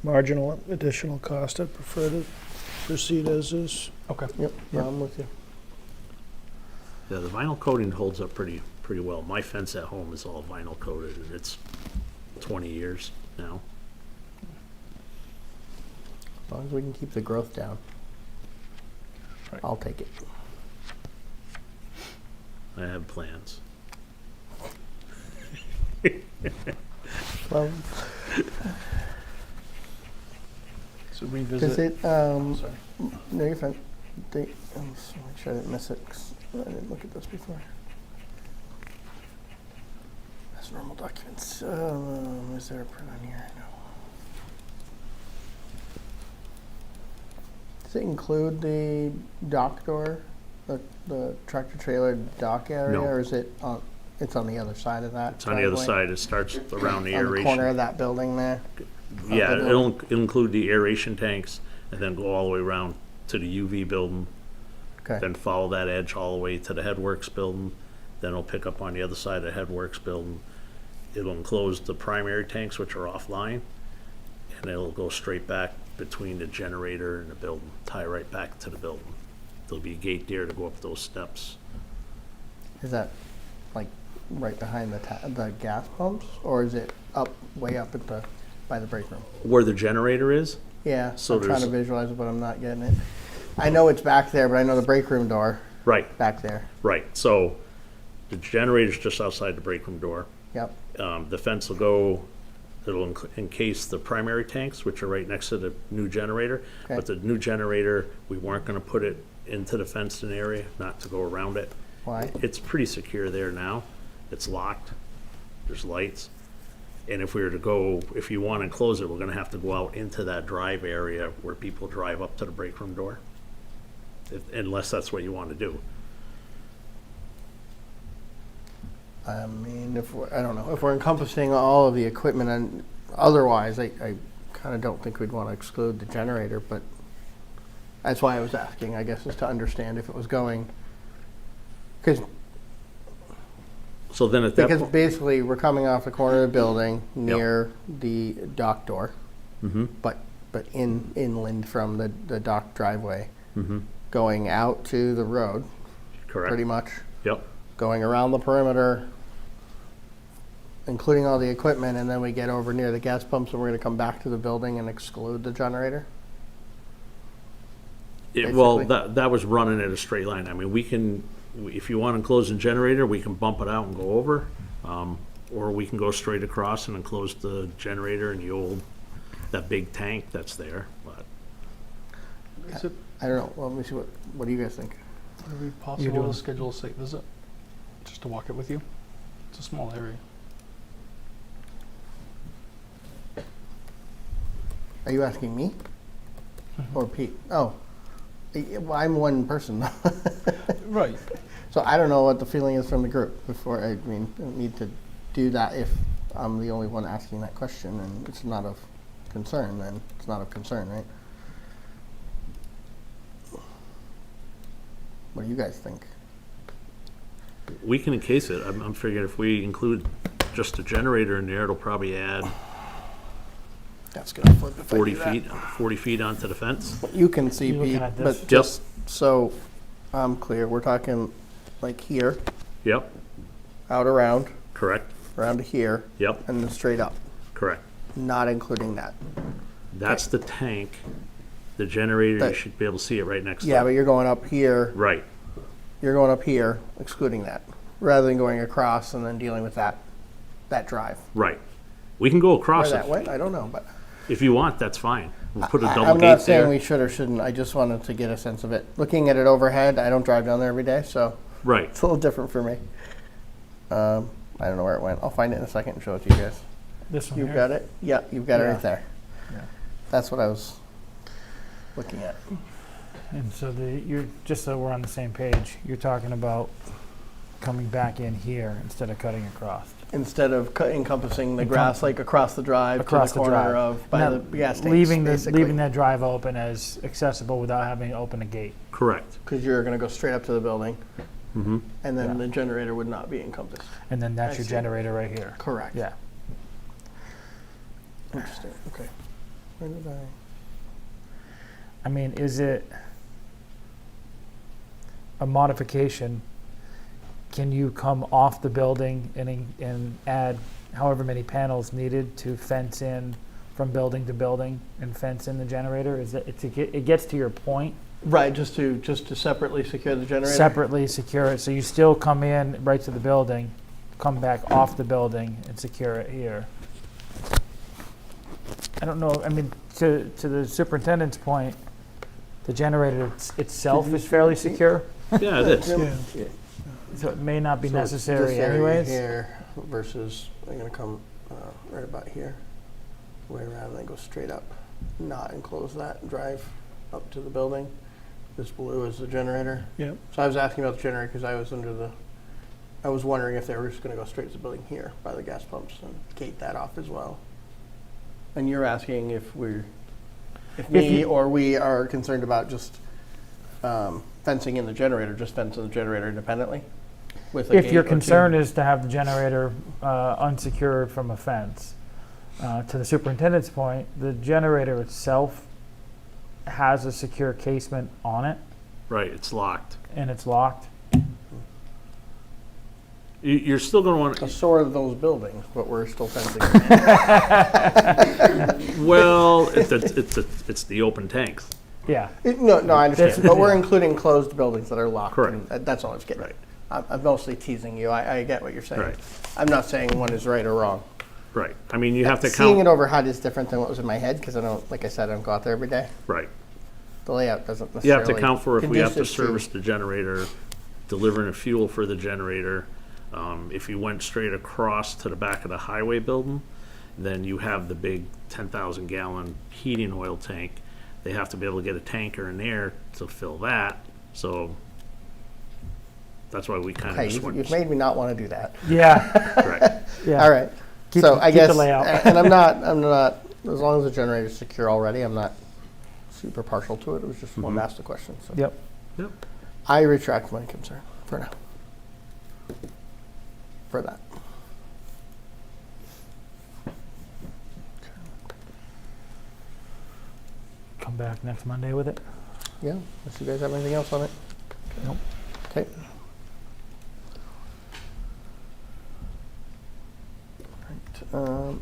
marginal additional cost, I'd prefer to proceed as is. Okay. Yep, Yep. I'm with you. Yeah, the vinyl coating holds up pretty well. My fence at home is all vinyl coated, and it's 20 years now. As long as we can keep the growth down. Right. I'll take it. I have plans. Well, So does revisit. it, Sorry. no, you're fine. Make sure I didn't miss it, 'cause I didn't look at this before. That's normal documents. Is there a print on here? No. Does it include the dock door, the tractor trailer dock area? No. Or is it on, it's on the other side of that? It's on the other driveway? side. It starts around the On the corner aeration. of that building there? Yeah, the it'll include the aeration tanks and then go all the way around to the UV building, Okay, then follow that edge all the way to the headworks building. Then it'll pick up on the other side of the headworks building. It'll enclose the primary tanks, which are offline, and it'll go straight back between the generator and the building, tie right back to the building. There'll be a gate there to go up those steps. is that like right behind the gas pumps? Or is it up, way up at the, by the break room? Where the generator is, Yeah, So I'm trying to there's- visualize it, but I'm not getting it. I know it's back there, but I know the break room door right, back there. right. So the generator's just outside the break room door. Yep, The fence will go, it'll encase the primary tanks, which are right next to the new generator. Okay. But the new generator, we weren't gonna put it into the fenced-in area, not to go around it. why? It's pretty secure there now. It's locked. There's lights. And if we were to go, if you want to close it, we're gonna have to go out into that drive area where people drive up to the break room door. Unless that's what you want to do. I mean, I don't know, if we're encompassing all of the equipment and otherwise, I kind of don't think we'd want to exclude the generator, but that's why I was asking, I guess, is to understand if it was going, because So then at that because point. basically, we're coming off the corner of the building near the dock door, Mhm, but inland from the dock driveway, mhm, going out to the road, pretty correct. much, Yep, going around the perimeter, including all the equipment, and then we get over near the gas pumps, and we're gonna come back to the building and exclude the generator? Well, Basically. that was running at a straight line. I mean, we can, if you want to enclose the generator, we can bump it out and go over. Or we can go straight across and enclose the generator and the old, that big tank that's there, but. Is it I don't know, well, let me see, what do you guys think? would it be You're possible doing- to schedule a site visit? Just to walk it with you? It's a small area. Are you asking me? Or Pete? Oh, well, I'm one person, Right. so I don't know what the feeling is from the group before, I mean, I don't need to do that if I'm the only one asking that question, and it's not of concern, then it's not of concern, right? What do you guys think? We can encase it. I'm figuring if we include just the generator in there, it'll probably add That's gonna flip if I 40 do that. feet, 40 feet onto the fence. You can see, You're looking Pete, at this? but just so I'm clear, we're talking like here, Yep, out around, correct. around to here, Yep, and then straight up, correct. not including that. That's the tank. The generator, you That- should be able to see it right next to Yeah, but it. you're going up here, Right, you're going up here, excluding that, rather than going across and then dealing with that drive. right. We can go Where across that it. went, I don't know, but If you want, that's fine. We'll put a double I'm not gate saying there. we should or shouldn't, I just wanted to get a sense of it. Looking at it overhead, I don't drive down there every day, so Right. it's a little different for me. I don't know where it went, I'll find it in a second and show it to you guys. This one You've here. got it? Yeah, you've got it Yeah. right there. Yeah. That's what I was looking at. And so you're, just so we're on the same page, you're talking about coming back in here instead of cutting across. Instead of encompassing the grass like across the drive Across to the the corner drive. of by Now, the gas station, leaving basically. leaving that drive open as accessible without having to open a gate. Correct. Because you're going to go straight up to the building, Mm-hmm. and then Yeah. the generator would not be encompassed. And then that's I your see. generator right here. Correct. Yeah. Interesting. Okay. Where did I? I mean, is it a modification? Can you come off the building and add however many panels needed to fence in from building to building and fence in the generator? Is it gets to your point? Right. Just to separately secure the generator. Separately secure it, so you still come in right to the building, come back off the building and secure it here. I don't know, I mean, to the superintendent's point, the generator itself is fairly secure, Yeah, it is. Yeah. so it may not be So it's necessary this area anyways. Here versus I'm going to come right about here, way around, and then go straight up, not enclose that, and drive up to the building. This blue is the generator. Yep. So I was asking about the generator because I was wondering if they were just going to go straight to the building here by the gas pumps and gate that off as well. And you're asking if we are concerned about just fencing in the generator, just fencing the generator independently? With a If gate your or two? concern is to have the generator unsecured from a fence, to the superintendent's point, the generator itself has a secure casement on it Right, it's locked. and it's locked. You're still going to want, So are those buildings, but we're still fencing. well, it's the open tanks. Yeah, No, I understand. That's- But we're including closed buildings that are locked. Correct. And that's all I was getting. Right. I'm mostly teasing you. I get what you're saying. Right. I'm not saying one is right or wrong. Right. I mean, you have to Seeing it count. over HUD is different than what was in my head because I don't, like I said, I don't go out there every day. Right. The layout doesn't You necessarily. have to count for if we have to conducive service the generator, delivering the fuel for the generator. If you went straight across to the back of the highway building, then you have the big 10,000 gallon heating oil tank. They have to be able to get a tanker in there to fill that. So that's why we kind Okay, of just went. you've made me not want to do that. yeah, Right. yeah. All right. Keep So the- I keep the guess, layout. and I'm not, as long as the generator's secure already, I'm not super partial to it. It was just one to ask the question. So Yep. Yep. I retract my concern for now. For that. Come back next Monday with it. Yeah. Unless you guys have anything else on it. Nope. Okay. Right.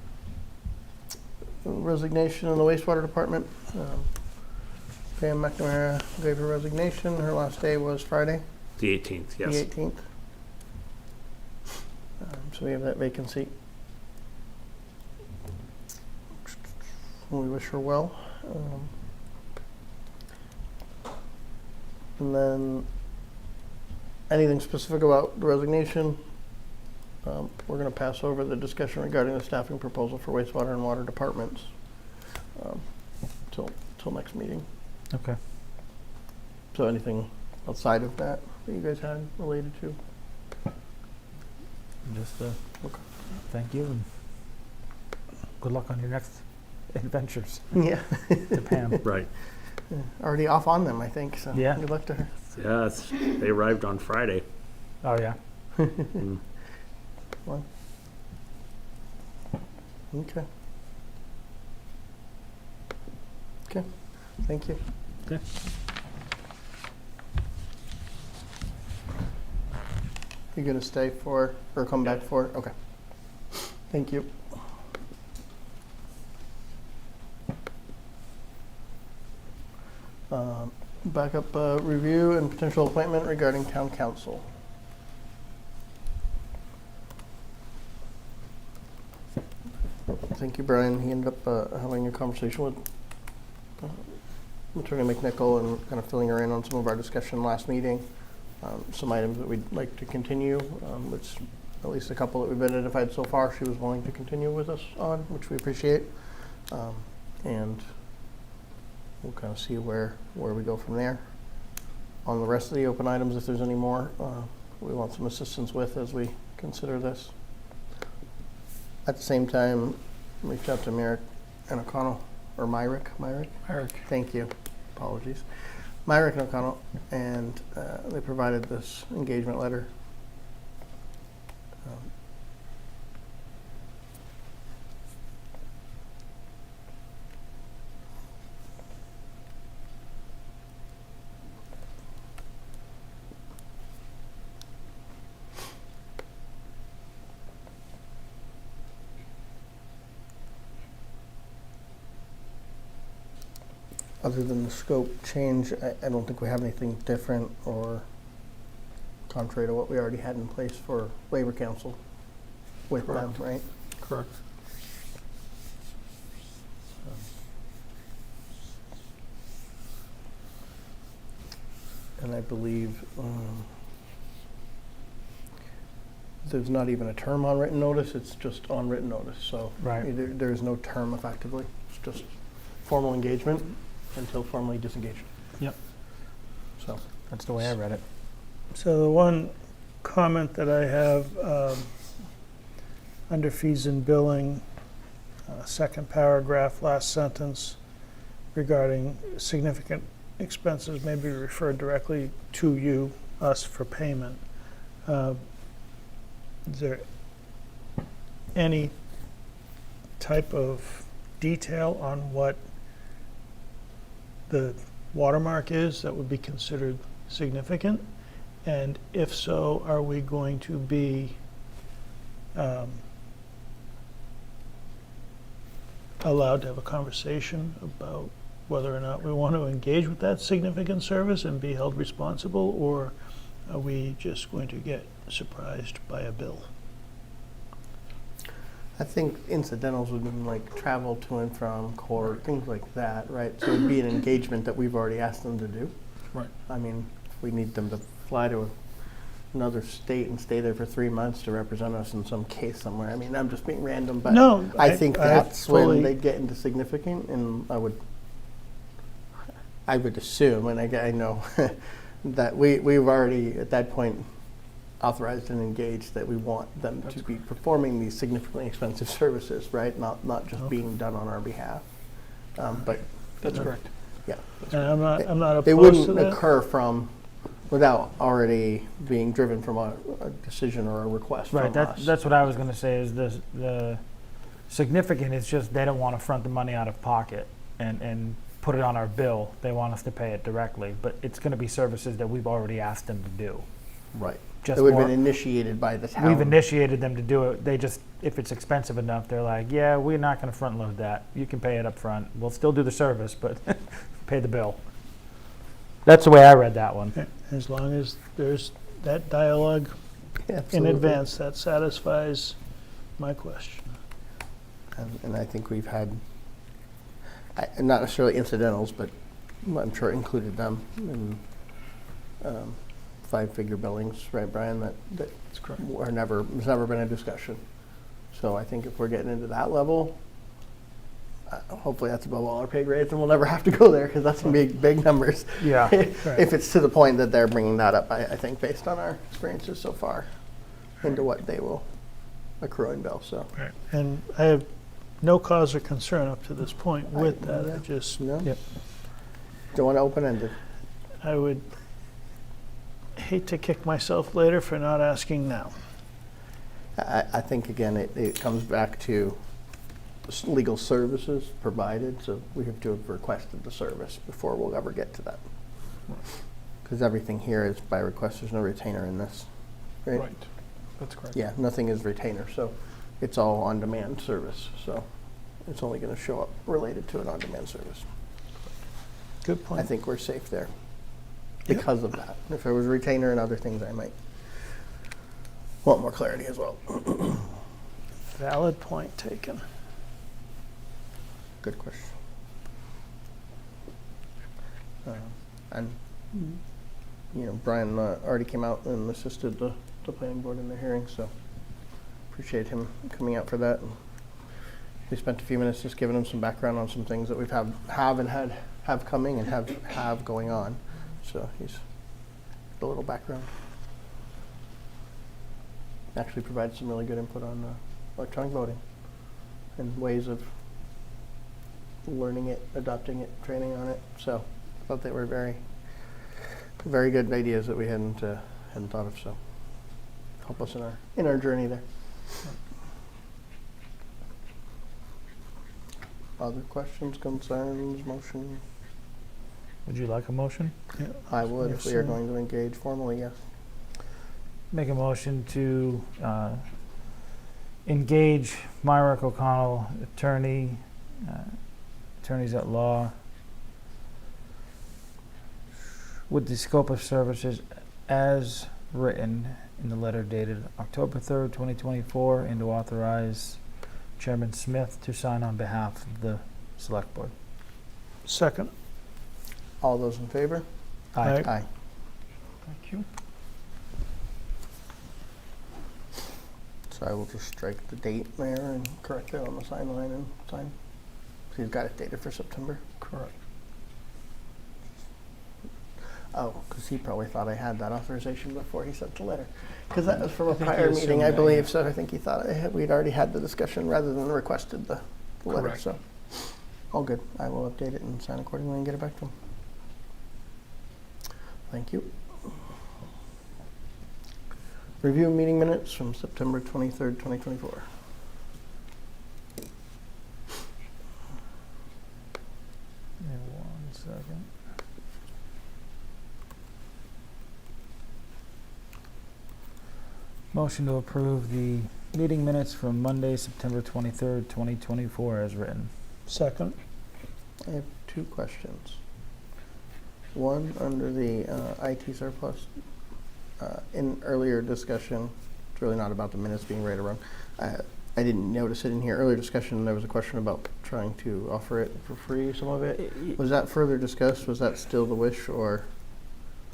Resignation in the wastewater department. Pam McNamara gave her resignation. Her last day was Friday, The 18th, yes. the 18th. So we have that vacancy. We wish her well. And then anything specific about the resignation? We're going to pass over the discussion regarding the staffing proposal for wastewater and water departments till next meeting. Okay. So anything outside of that that you guys had related to? Just Okay. thank you and good luck on your next adventures Yeah, to Pam. Right. already off on them, I think. So Yeah. good luck to her. Yeah, they arrived on Friday. Oh yeah. Mm. Well, okay. Okay. Thank you. Okay. You're gonna stay for or come back for? Okay. Thank you. Backup review and potential appointment regarding town council. Thank you, Brian. He ended up having a conversation with Attorney McNichol and kind of filling her in on some of our discussion last meeting. Some items that we'd like to continue, which at least a couple that we've identified so far, she was willing to continue with us on, which we appreciate. And we'll kind of see where we go from there. On the rest of the open items, if there's any more, we want some assistance with as we consider this. At the same time, reached out to Merrick and O'Connell, or Myrick, Eric, thank you, apologies. Myrick and O'Connell, and they provided this engagement letter. Um, Other than the scope change, I don't think we have anything different or contrary to what we already had in place for Labor Council with them, Correct. right? correct. And I believe there's not even a term on written notice, it's just on written notice. So Right. there is no term effectively, it's just formal engagement until formally disengaged. Yep. So, That's the way I read it. So the one comment that I have under fees and billing, second paragraph, last sentence, regarding significant expenses may be referred directly to you, us, for payment. Is there any type of detail on what the watermark is that would be considered significant? And if so, are we going to be allowed to have a conversation about whether or not we want to engage with that significant service and be held responsible, or are we just going to get surprised by a bill? I think incidentals would mean like travel to and from court, things like that, right? So it'd be an engagement that we've already asked them to do. Right. I mean, if we need them to fly to another state and stay there for 3 months to represent us in some case somewhere. I mean, I'm just being random, but No, I think that's fully- when they get into significant, and I would assume, and I know that we've already at that point authorized and engaged that we want them to be performing these significantly expensive services, right? Not just being done on our behalf. But That's correct. yeah, And I'm not they opposed to wouldn't that. occur without already being driven from a decision or a request Right, from us. that's what I was gonna say, is the significant is just they don't wanna front the money out of pocket and put it on our bill. They want us to pay it directly, but it's gonna be services that we've already asked them to do. Right. Just It would have more, been initiated by the town. we've initiated them to do it. They just, if it's expensive enough, they're like, yeah, we're not gonna front load that. You can pay it up front. We'll still do the service, but pay the bill. That's the way I read that one. As long as there's that dialogue in Absolutely. advance, that satisfies my question. And I think we've had, not necessarily incidentals, but I'm sure included them in five-figure billings, right, Brian? That That's correct. there's never been a discussion. So I think if we're getting into that level, hopefully that's above all our pay grades, and we'll never have to go there because that's gonna be big numbers. Yeah. If it's to the point that they're bringing that up, I think based on our experiences so far, into what they will accrue and bill. So And I have no cause or concern up to this point with that. I just, no, Yep. don't want to open ended. I would hate to kick myself later for not asking now. I think again it comes back to legal services provided, so we have to have requested the service before we'll ever get to that. Because everything here is by request, there's no retainer in this, right? Right. That's correct. Yeah, nothing is retainer, so it's all on-demand service, so it's only gonna show up related to an on-demand service. Good I point. think we're safe there because of that. If it was retainer and other things, I might want more clarity as well. Valid point taken. Good question. And, Brian already came out and assisted the planning board in the hearing, so appreciate him coming out for that. And we spent a few minutes just giving him some background on some things that we've have coming and have going on. So he's a little background. actually provided some really good input on electronic voting and ways of learning it, adopting it, training on it. So I thought they were very, very good ideas that we hadn't thought of. So help us in our journey there. Other questions, concerns, motion? Would you like a motion? I would if Yes, we are sir. going to engage formally, yes. Make a motion to engage Myrick O'Connell, attorneys at law, with the scope of services as written in the letter dated October 3rd, 2024, and to authorize Chairman Smith to sign on behalf of the Select Board. Second. All those in favor? Aye. Aye. Thank you. So I will just strike the date there and correct it on the sign line and sign. So you've got it dated for September? Correct. Oh, because he probably thought I had that authorization before he sent the letter. Because that was from a think he prior meeting, assumed I that, believe, yeah. so I think he thought we'd already had the discussion rather than requested the letter, Correct. so. All good. I will update it and sign accordingly and get it back to him. Thank you. Review meeting minutes from September 23rd, 2024. One second. Motion to approve the meeting minutes from Monday, September 23rd, 2024, as written. Second. I have two questions. One, under the IT surplus, in earlier discussion, it's really not about the minutes being right or wrong. I didn't notice it in here. Earlier discussion, there was a question about trying to offer it for free, some of it. Was that further discussed? Was that still the wish, or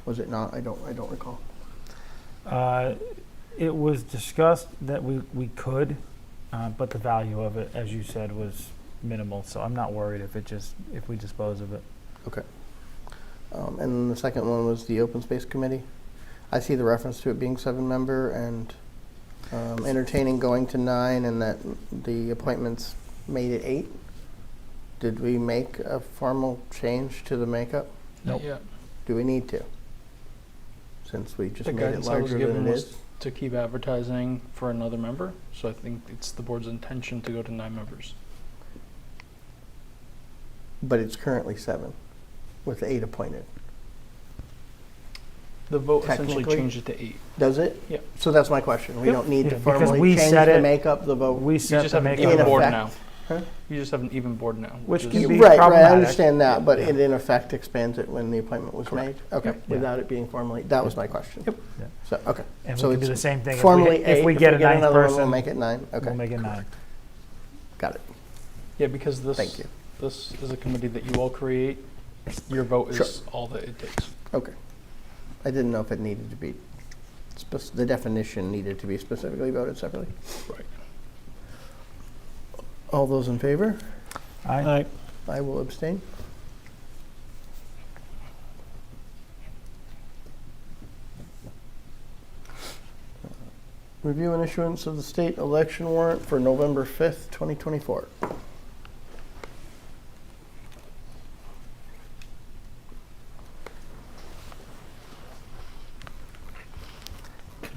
was it not? I don't recall. It was discussed that we could, but the value of it, as you said, was minimal, so I'm not worried if we dispose of it. Okay. And then the second one was the Open Space Committee. I see the reference to it being 7-member and entertaining going to 9, and that the appointments made it 8. Did we make a formal change to the makeup? Nope. Yeah. Do we need to? Since we just The made it guidance I was larger than given it was is? to keep advertising for another member, so I think it's the board's intention to go to 9 members. But it's currently 7, with 8 appointed. The vote essentially Technically? changed it to 8. Does it? Yeah. So that's my question. We Yep. don't need to Yeah, because formally we change said the it- makeup, the vote? We You set just the have an makeup. In even board effect. now. Huh? You just have an even board now. Which is- can be Right, I problematic. understand that, but Yeah. it in effect expands it when the appointment was made? Okay, Yep. Yeah. without it being formally, that was my question. Yep. Yeah. So, okay. And So we can do it's the same thing formally if 8. we get a ninth another one, person. we'll make it 9. Okay, We'll make it 9. got it. Yeah, because Thank you. this is a committee that you all create. Your vote is Sure. all that it takes. Okay. I didn't know if it needed to be, the definition needed to be specifically voted separately. Right. All those in favor? Aye. I will abstain. Review and issuance of the state election warrant for November 5th, 2024.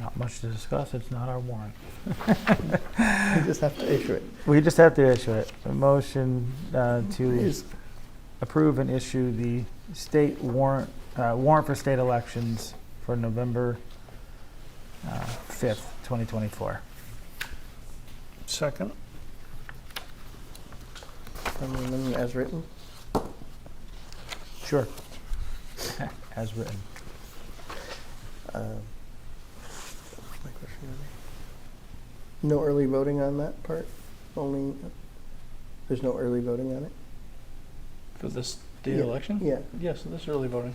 Not much to discuss. It's not our warrant. You just have to issue it. We just have to issue it. A motion to Is- approve and issue the state warrant for state elections for November 5th, 2024. Second. As written. Sure. As written. My question really. No early voting on that part? Only, there's no early voting on it? For this state Yeah. election? Yeah, Yeah, so this is early voting.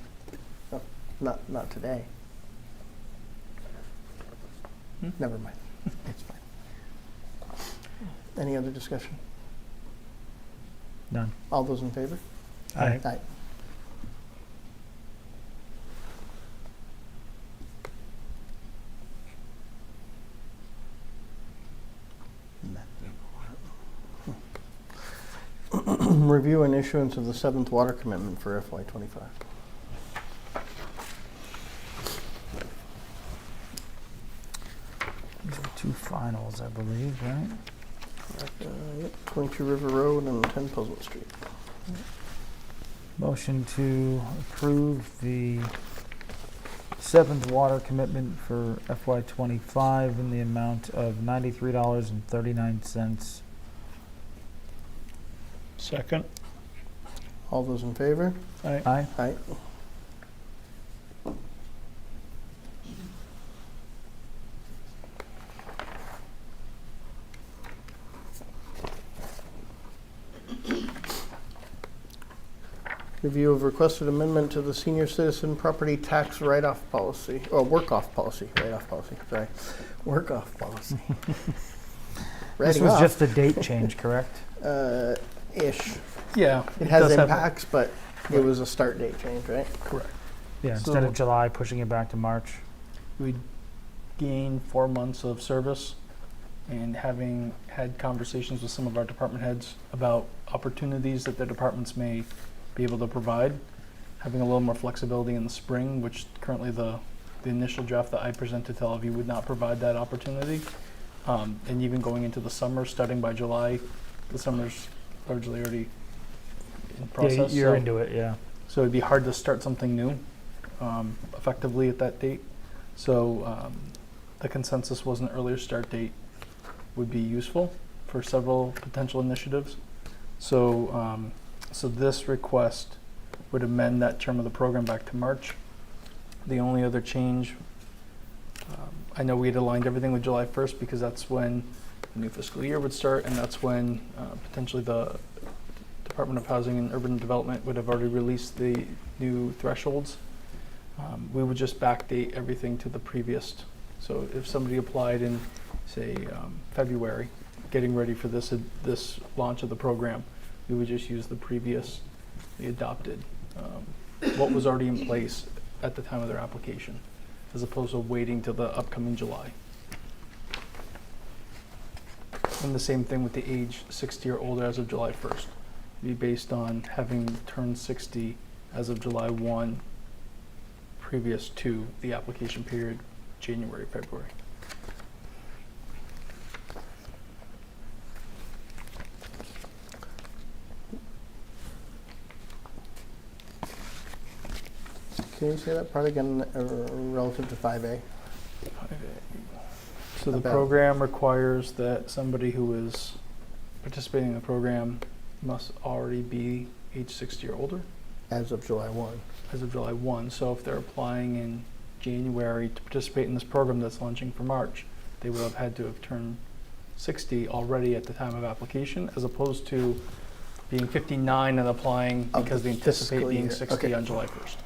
not today. Hmm? Never mind. It's fine. Any other discussion? None. All those in favor? Aye. Aye. Review and issuance of the 7th water commitment for FY25. These are two finals, I believe, right? Yep, 22 River Road and 10 Puzzle Street. Motion to approve the 7th water commitment for FY25 in the amount of $93.39. Second. All those in favor? Aye. Aye. Review of requested amendment to the senior citizen property tax write-off policy, or work-off policy, write-off policy, sorry. Work-off policy. This Writing was off, just a date change, correct? ish. Yeah. It has does have- impacts, but it was a start date change, right? Correct. Yeah, So- instead of July, pushing it back to March. We gained 4 months of service, and having had conversations with some of our department heads about opportunities that their departments may be able to provide, having a little more flexibility in the spring, which currently the initial draft that I presented to all of you would not provide that opportunity. And even going into the summer, starting by July, the summer's largely already in process. Yeah, you're so- into it, yeah. So it'd be hard to start something new effectively at that date. So the consensus was an earlier start date would be useful for several potential initiatives. So so this request would amend that term of the program back to March. The only other change, I know we had aligned everything with July 1st because that's when the new fiscal year would start, and that's when potentially the Department of Housing and Urban Development would have already released the new thresholds. We would just backdate everything to the previous. So if somebody applied in, say, February, getting ready for this launch of the program, we would just use the previously adopted, what was already in place at the time of their application, as opposed to waiting till the upcoming July. And the same thing with the age 60 or older as of July 1st. Be based on having turned 60 as of July 1, previous to the application period, January, February. Can you say that part again relative to 5A? So the About- program requires that somebody who is participating in the program must already be age 60 or older As of July 1. as of July 1. So if they're applying in January to participate in this program that's launching for March, they would have had to have turned 60 already at the time of application, as opposed to being 59 and applying Of because the they anticipate fiscal being year. 60 Okay. on July 1st.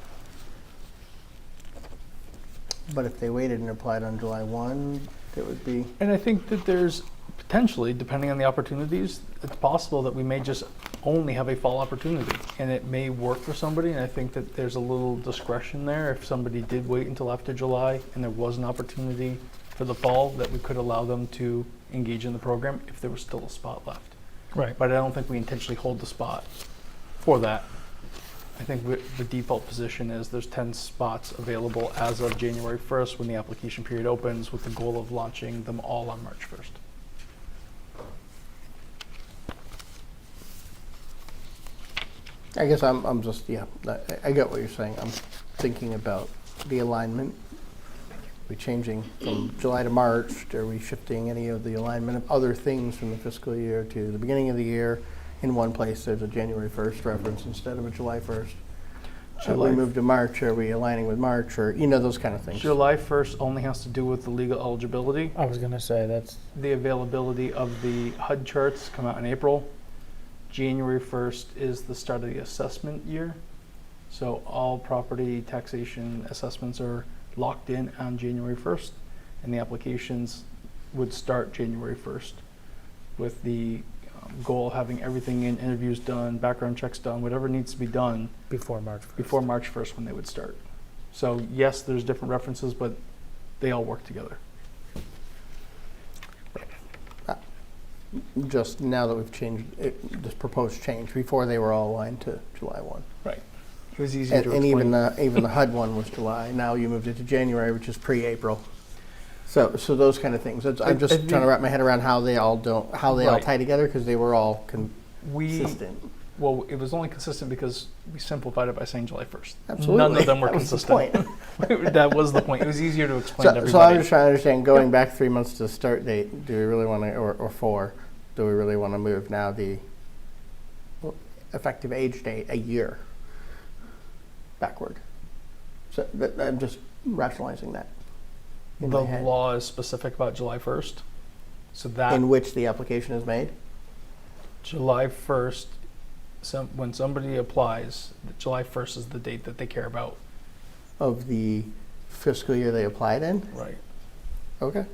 But if they waited and applied on July 1, it would be, And I think that there's potentially, depending on the opportunities, it's possible that we may just only have a fall opportunity, and it may work for somebody. And I think that there's a little discretion there. If somebody did wait until after July and there was an opportunity for the fall, that we could allow them to engage in the program if there was still a spot left. Right. But I don't think we intentionally hold the spot for that. I think the default position is there's 10 spots available as of January 1st when the application period opens, with the goal of launching them all on March 1st. I guess I'm just, yeah, I get what you're saying. I'm thinking about the alignment. Are we changing from July to March? Are we shifting any of the alignment of other things from the fiscal year to the beginning of the year? In one place, there's a January 1st reference instead of a July 1st. Should we July- move to March? Are we aligning with March? Or, those kind of things. July 1st only has to do with the legal eligibility. I was gonna say, that's, The availability of the HUD charts come out in April. January 1st is the start of the assessment year. So all property taxation assessments are locked in on January 1st, and the applications would start January 1st with the goal of having everything in, interviews done, background checks done, whatever needs to be done before March 1st. before March 1st when they would start. So yes, there's different references, but they all work together. just now that we've changed it, this proposed change. Before they were all aligned to July 1. Right. It was easier And, to and explain. even the HUD one was July. Now you moved it to January, which is pre-April. So those kind of things. I'm just trying to wrap my head around how they all all Right. tie together because they were all we consistent. Well, it was only consistent because we simplified it by saying July 1st. Absolutely. None of them were That was the consistent. point. That was the point. It was easier to explain to So I'm everybody. just trying to understand, going back 3 months to the start date, do we really want to, or 4, do we really want to move now the effective age date a year backward? So I'm just rationalizing that in The my head. law is specific about July 1st. So that In which the application is made? July 1st, when somebody applies, July 1st is the date that they care about. Of the fiscal year they applied in? Right. Okay.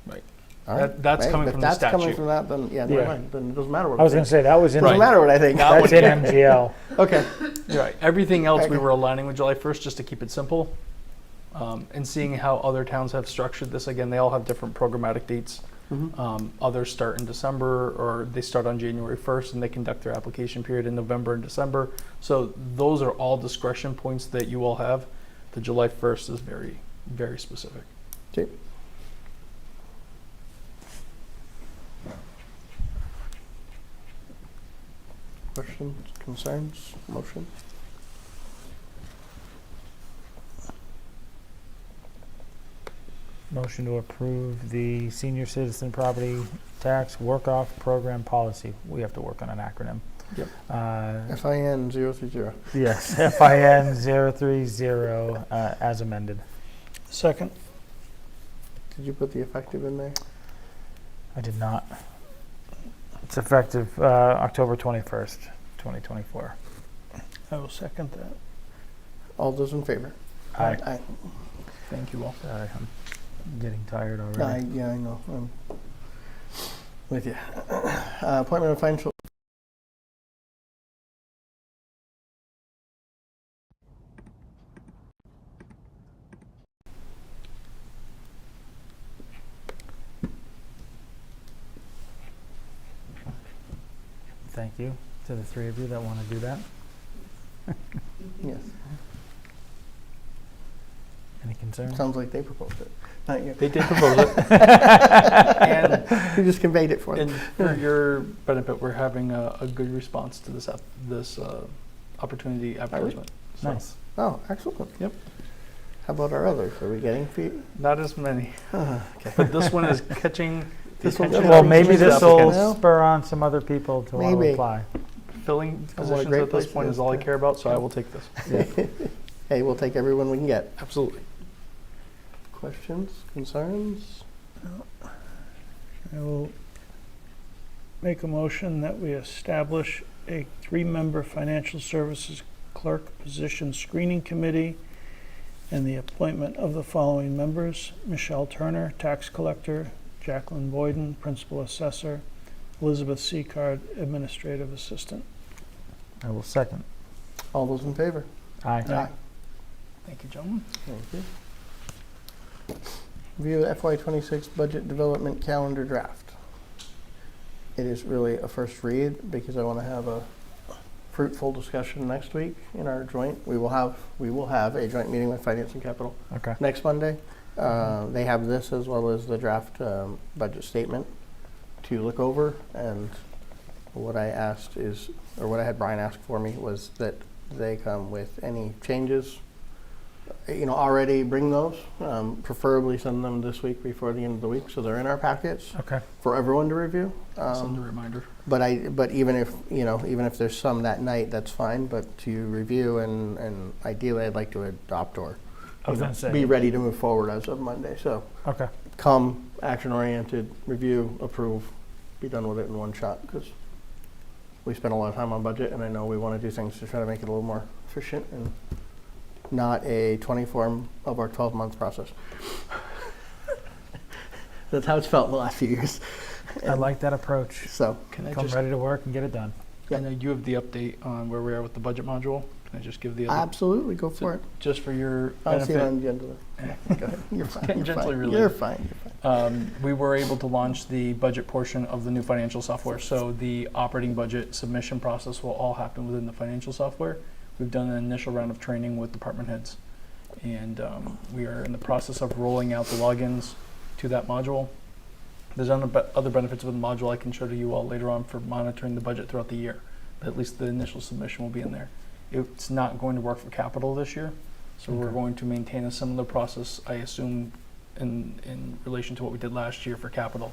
Right. All right. That's Right, coming if from the that's coming statute. from that, then yeah, never Yeah. mind. Then it doesn't matter what I was I going to think. say, that was in, Doesn't Right. matter what I think. That that's in MGL. Okay. You're right. Everything else we Okay. were aligning with July 1st just to keep it simple. And seeing how other towns have structured this, again, they all have different programmatic dates. Mhm. Others start in December, or they start on January 1st and they conduct their application period in November and December. So those are all discretion points that you all have. The July 1st is very, very specific. Okay. Questions, concerns, motion? Motion to approve the senior citizen property tax work-off program policy. We have to work on an acronym. Yep. Uh, FIN 030. yes, FIN 030 as amended. Second. Did you put the effective in there? I did not. It's effective October 21st, 2024. I will second that. All those in favor? Aye. Aye. Thank you all. Sorry, I'm getting tired already. Yeah, I know. I'm with you. Appointment of financial. Thank you to the three of you that want to do that. Yes. Any concerns? Sounds like they proposed it. Not you. They did propose it. And You just conveyed it for them. And for your benefit, we're having a good response to this opportunity advertisement. So, Nice. Oh, excellent. Yep. How about our others? Are we getting feet? Not as many, Okay. but this one is catching the This one- attention Well, of maybe the this will applicants. spur on some other people to want to Maybe. apply. Filling what a positions great at place this it point is is all I to- care about, so I will take this. Hey, we'll take everyone we can get. Absolutely. Questions, concerns? I will make a motion that we establish a 3-member financial services clerk position screening committee and the appointment of the following members: Michelle Turner, tax collector; Jacqueline Boyden, principal assessor; Elizabeth Seacard, administrative assistant. I will second. All those in favor? Aye. Thank you, gentlemen. Thank you. Review FY26 budget development calendar draft. It is really a first read because I want to have a fruitful discussion next week in our joint. We will have a joint meeting with Finance and Capital Okay. next Monday. They have this as well as the draft budget statement to look over, and what I asked is, or what I had Brian ask for me was that they come with any changes, already bring those, preferably send them this week before the end of the week, so they're in our packets Okay. for everyone to review. Send a reminder. But even if there's some that night, that's fine, but to review and ideally I'd like to adopt or I was going to say. be ready to move forward as of Monday. So Okay. come action-oriented, review, approve, be done with it in one shot, because we spend a lot of time on budget, and I know we want to do things to try to make it a little more efficient and not a 24 of our 12-month process. That's how it's felt in the last few years. I like that approach. So, Can I Come just, ready to work and get it done. Yeah. I know you have the update on where we are with the budget module. Can I just give the update? absolutely, go for it. Just for your I don't see it benefit. on the agenda. Go ahead. You're fine. Tangentially You're fine. related. You're fine. You're fine. We were able to launch the budget portion of the new financial software. So the operating budget submission process will all happen within the financial software. We've done an initial round of training with department heads, and we are in the process of rolling out the logins to that module. There's other benefits with the module I can show to you all later on for monitoring the budget throughout the year. But at least the initial submission will be in there. It's not going to work for capital this year, so we're going to maintain a similar process, I assume, in relation to what we did last year for capital,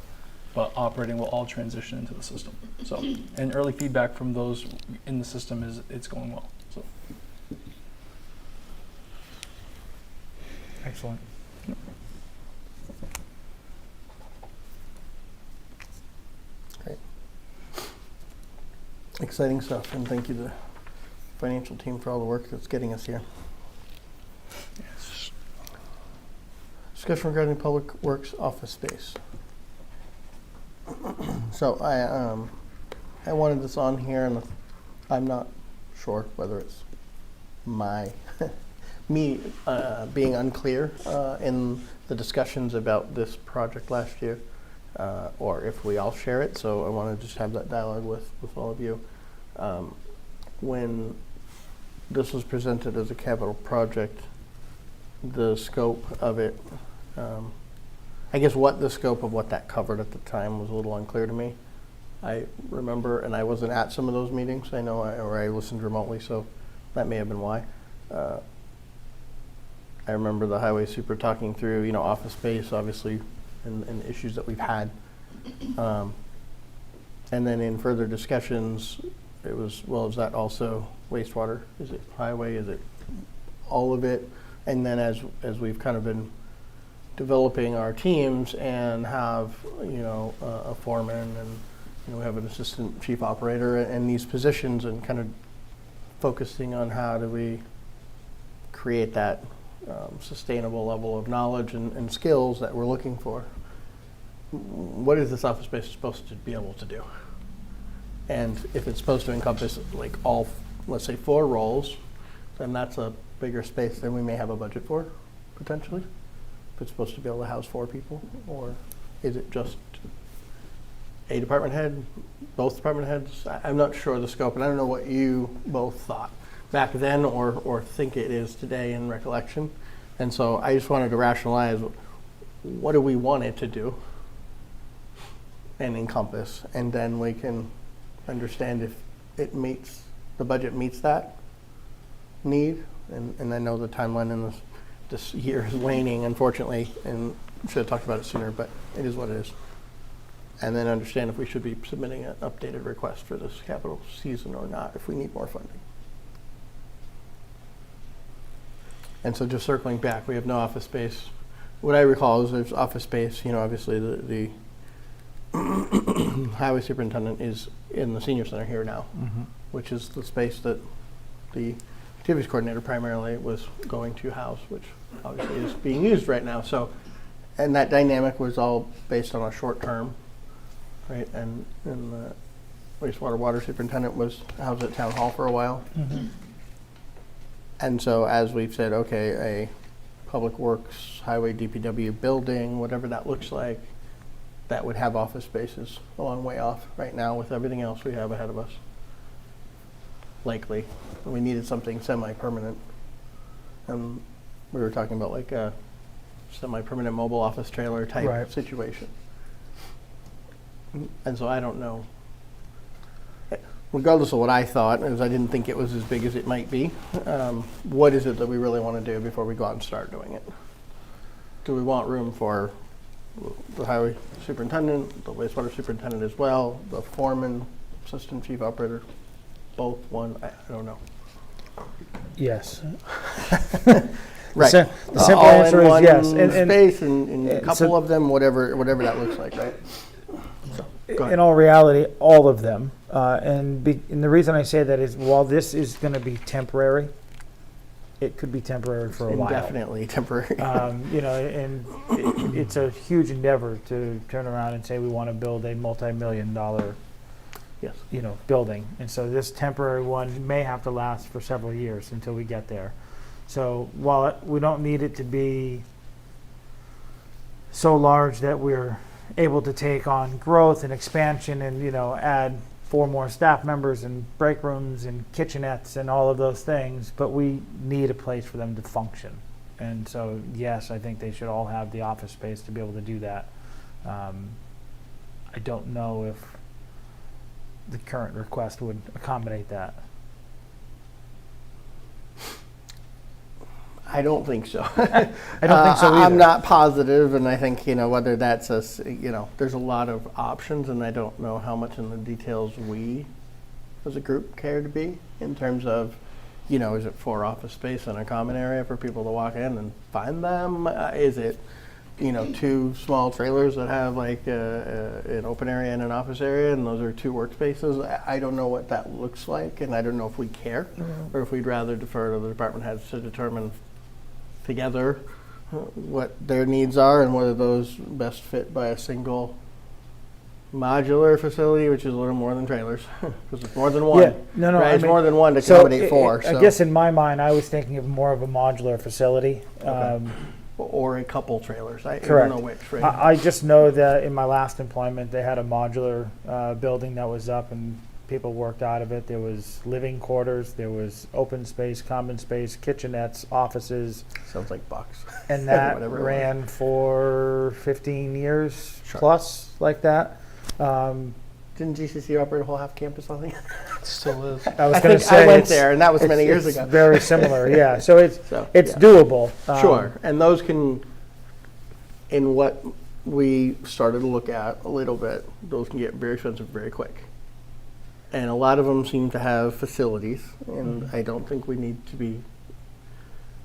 but operating will all transition into the system. So, and early feedback from those in the system is it's going well. So, Excellent. Exciting stuff, and thank you to the financial team for all the work that's getting us here. Discussion regarding public works office space. So I wanted this on here, and I'm not sure whether it's me being unclear in the discussions about this project last year, or if we all share it. So I want to just have that dialogue with all of you. When this was presented as a capital project, the scope of it, I guess what the scope of what that covered at the time was a little unclear to me. I remember, and I wasn't at some of those meetings, I know, or I listened remotely, so that may have been why. I remember the highway super talking through, office space, obviously, and issues that we've had. And then in further discussions, it was, well, is that also wastewater? Is it highway? Is it all of it? And then as we've kind of been developing our teams and have, a foreman and, we have an assistant chief operator and these positions, and kind of focusing on how do we create that sustainable level of knowledge and skills that we're looking for. What is this office space supposed to be able to do? And if it's supposed to encompass like all, let's say 4 roles, then that's a bigger space than we may have a budget for, potentially. If it's supposed to be able to house 4 people, or is it just a department head, both department heads? I'm not sure of the scope, and I don't know what you both thought back then or think it is today in recollection. And so I just wanted to rationalize, what do we want it to do and encompass, and then we can understand if it meets, the budget meets that need. And I know the timeline in this year is waning, unfortunately, and should have talked about it sooner, but it is what it is. And then understand if we should be submitting an updated request for this capital season or not, if we need more funding. And so just circling back, we have no office space. What I recall is there's office space, obviously the highway superintendent is in the senior center here now, which is the space that the activities coordinator primarily was going to house, which obviously is being used right now. So, and that dynamic was all based on a short term, right? And the wastewater water superintendent was housed at town hall for a while. And so as we've said, okay, a public works, highway, DPW building, whatever that looks like, that would have office spaces a long way off right now with everything else we have ahead of us. Likely. We needed something semi-permanent. And we were talking about like a semi-permanent mobile office trailer type situation. And so I don't know. Regardless of what I thought, because I didn't think it was as big as it might be, what is it that we really want to do before we go out and start doing it? Do we want room for the highway superintendent, the wastewater superintendent as well, the foreman, assistant chief operator, both, one? I don't know. Yes. Right. The simple All answer in is one yes. space and a couple so- of them, whatever that looks like, right? So, go ahead. In all reality, all of them. And the reason I say that is, while this is going to be temporary, it could be temporary for a while. Indefinitely temporary. And it's a huge endeavor to turn around and say we want to build a multi-million-dollar, Yes. building. And so this temporary one may have to last for several years until we get there. So while we don't need it to be so large that we're able to take on growth and expansion and, add 4 more staff members and break rooms and kitchenettes and all of those things, but we need a place for them to function. And so, yes, I think they should all have the office space to be able to do that. I don't know if the current request would accommodate that. I don't think so. I don't think so either. I'm not positive, and I think, whether that's there's a lot of options, and I don't know how much in the details we, as a group, care to be in terms of, is it 4 office space and a common area for people to walk in and find them? Is it, 2 small trailers that have like an open area and an office area, and those are 2 workspaces? I don't know what that looks like, and I don't know if we care, or if we'd rather defer to the department heads to determine together what their needs are and whether those best fit by a single modular facility, which is a little more than trailers, because it's more than one. Yeah, no, right? I It's mean, more than one to So accommodate 4. I So. guess in my mind, I was thinking of more of a modular facility. Or a couple trailers. I Correct. don't know which. Right? I just know that in my last employment, they had a modular building that was up and people worked out of it. There was living quarters, there was open space, common space, kitchenettes, offices, Sounds like Bucks. and that Whatever it ran for 15 years Sure. plus like that. Didn't GCC operate a whole half campus on it? Still is. I was I going to think say I went it's- there, and that was many years it's ago. Very similar, yeah. So it's So, it's yeah. doable. Sure, and those can, in what we started to look at a little bit, those can get very expensive very quick. And a lot of them seem to have facilities, and I don't think we need to be,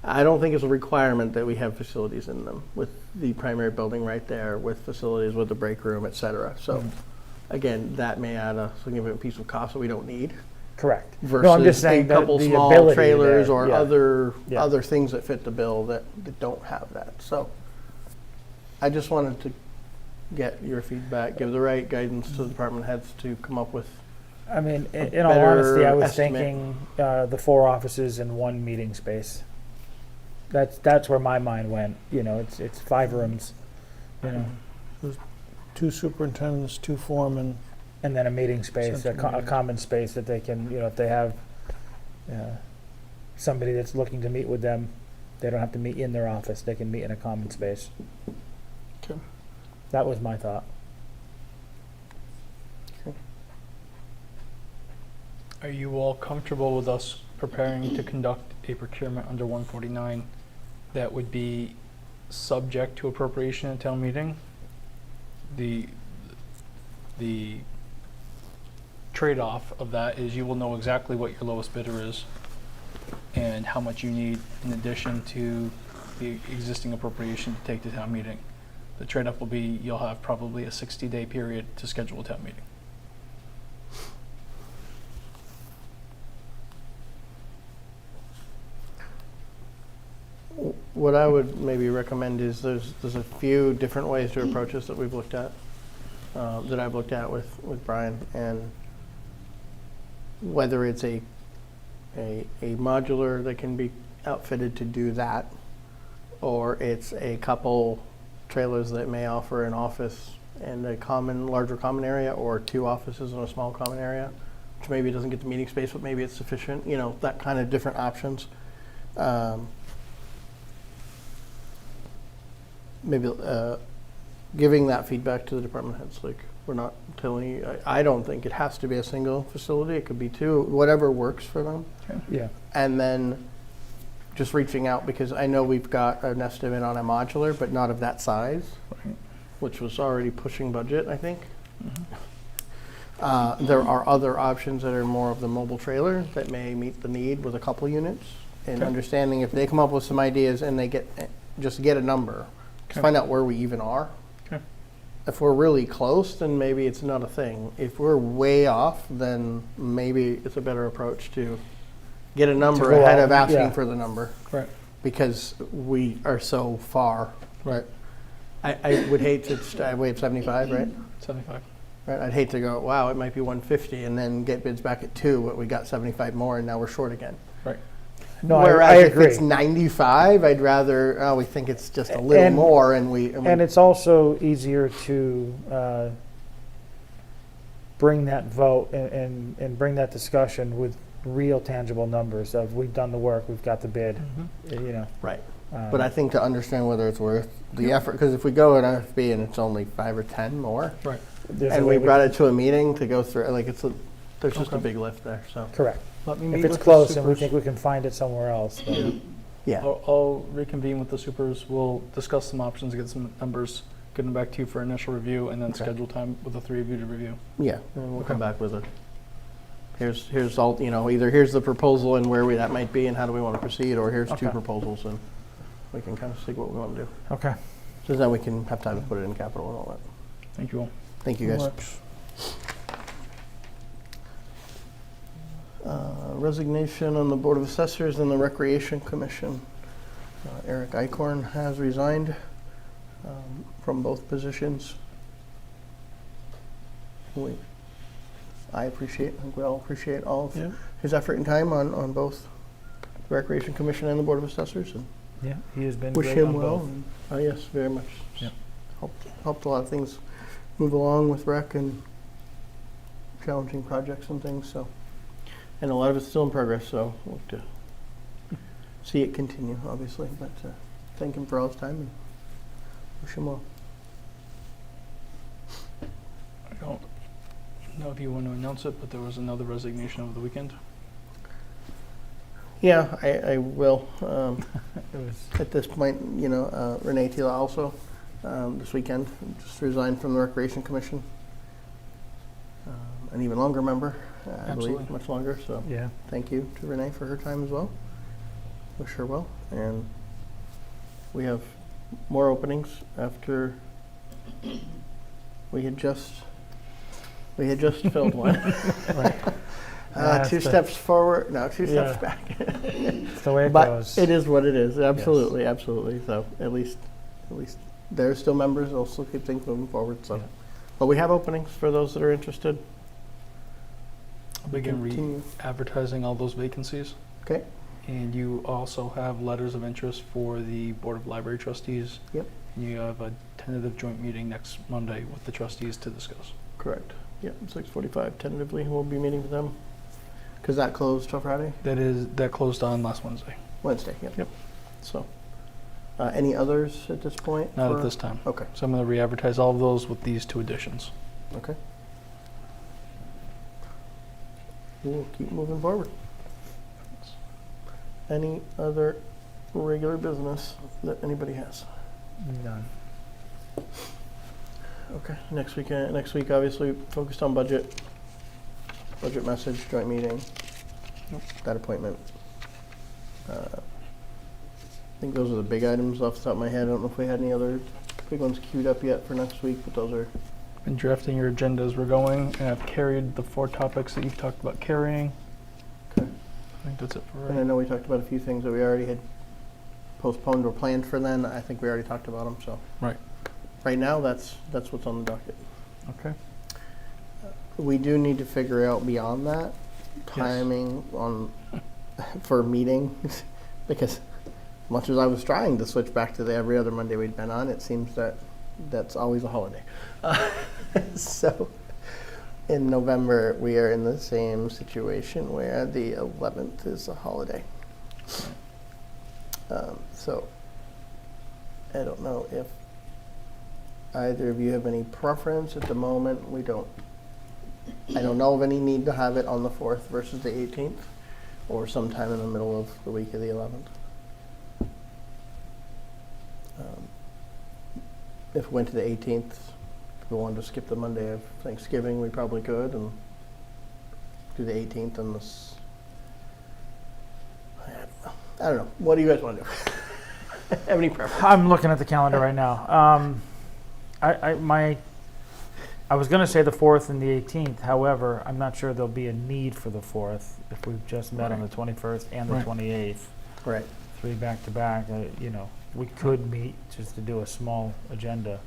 I don't think it's a requirement that we have facilities in them, with the primary building right there, with facilities with the break room, et cetera. So, again, that may add a significant piece of cost that we don't need. Correct. Versus No, I'm just saying a that couple the small ability trailers there, or yeah. Yeah. other things that fit the bill that don't have that. So I just wanted to get your feedback, give the right guidance to the department heads to come up with. I mean, a in all honesty, I better was estimate. thinking the 4 offices and 1 meeting space. That's where my mind went. It's 5 rooms, 2 superintendents, 2 foremen. and then a meeting space, a Central meetings. common space that they can, if they have somebody that's looking to meet with them, they don't have to meet in their office. They can meet in a common space. Okay. That was my thought. Are you all comfortable with us preparing to conduct a procurement under 149 that would be subject to appropriation at town meeting? The trade-off of that is you will know exactly what your lowest bidder is and how much you need in addition to the existing appropriation to take to town meeting. The trade-off will be you'll have probably a 60-day period to schedule a town meeting. What I would maybe recommend is there's a few different ways to approach this that we've looked at, that I've looked at with Brian, and whether it's a modular that can be outfitted to do that, or it's a couple trailers that may offer an office and a larger common area, or 2 offices and a small common area, which maybe doesn't get the meeting space, but maybe it's sufficient, that kind of different options. Maybe giving that feedback to the department heads, like, we're not telling you, I don't think it has to be a single facility, it could be 2, whatever works for them. Yeah. And then just reaching out, because I know we've got an estimate on a modular, but not of that size, Right. which was already pushing budget, I think. There are other options that are more of the mobile trailer that may meet the need with a couple units, and Okay. understanding if they come up with some ideas and they get a number, just Okay. find out where we even are. Okay. If we're really close, then maybe it's not a thing. If we're way off, then maybe it's a better approach to get a number go ahead out, of asking yeah. for the number, Right. because we are so far. Right. I would hate to, we have 75, right? 75. Right. I'd hate to go, wow, it might be 150, and then get bids back at 2, but we got 75 more, and now we're short again. Right. No, I Whereas if agree. it's 95, I'd rather, oh, we think it's just a little And- more And it's also easier to bring that vote and bring that discussion with real tangible numbers of we've done the work, we've got the bid, you know. right. um, But I think to understand whether it's worth the effort, because if we go at RFP and it's only 5 or 10 more, Right. there's a and way we brought it to a meeting to go through, like, there's just a Okay. big lift there, so. Correct. Let me If meet it's with the close and we supers. think we can find it somewhere else, then Yeah, I'll reconvene with the supers. We'll discuss some options, get some numbers, get them back to you for initial review, and then Okay. schedule time with the three of you to review. yeah, and we'll come Okay. back with a, here's all, either here's the proposal and where that might be and how do we want to proceed, or here's 2 Okay. proposals and we can kind of see what we want to do. okay. So then we can have time to put it in capital and all that. Thank you all. Thank you, guys. Works. Resignation on the Board of Assessors and the Recreation Commission. Eric Icorn has resigned from both positions. I think we all appreciate all of Yeah. his effort and time on both the Recreation Commission and the Board of Assessors, and Yeah, he has been wish great him on well. both. And, yes, very much. Yeah. Helped a lot of things move along with rec and challenging projects and things, so. And a lot of it's still in progress, so we'll have to see it continue, obviously, but thank him for all his time and wish him well. I don't know if you want to announce it, but there was another resignation over the weekend. Yeah, I will. It was, At this point, Renee Tila also, this weekend, just resigned from the Recreation Commission. An even longer member, I believe, Absolutely. much longer, so yeah. thank you to Renee for her time as well. Wish her well. And we have more openings after we had just filled one. Right. That's 2 the- steps forward, no, 2 steps Yeah. back. It's the way it But goes. it is what it is, absolutely, absolutely. So at least there's still members, they'll still keep things moving forward, so. Yeah. But we have openings for those that are interested. I'll begin Continue. advertising all those vacancies. Okay, And you also have letters of interest for the Board of Library Trustees. Yep. And you have a tentative joint meeting next Monday with the trustees to discuss. correct. Yep, 6:45 tentatively, we'll be meeting with them. Because that closed till Friday? That closed on last Wednesday. Wednesday, yep. Yep. So, any others at this point? Not for- at this time. Okay, So I'm going to re-advertise all of those with these 2 additions. okay. We'll keep moving forward. Any other regular business that anybody has? None. Okay, next week, obviously, focused on budget message, joint meeting, that appointment. I think those are the big items off the top of my head. I don't know if we had any other big ones queued up yet for next week, but those are, Been drafting your agenda as we're going, and I've carried the 4 topics that you've talked about carrying. Okay. I think that's it for and I right. know we talked about a few things that we already had postponed or planned for then. I think we already talked about them, so. Right. Right now, that's what's on the docket. Okay. We do need to figure out beyond that, timing for meetings, because much as I was trying to switch back to the every other Monday we'd been on, it seems that that's always a holiday. So in November, we are in the same situation where the 11th is a holiday. So I don't know if either of you have any preference at the moment. I don't know of any need to have it on the 4th versus the 18th, or sometime in the middle of the week of the 11th. If we went to the 18th, if we wanted to skip the Monday of Thanksgiving, we probably could, and do the 18th and this. I don't know. What do you guys want to do? Have any preference? I'm looking at the calendar right now. I was going to say the 4th and the 18th. However, I'm not sure there'll be a need for the 4th if we've just met on the 21st and the Right. 28th, Right. 3 back to back. We could meet just to do a small agenda.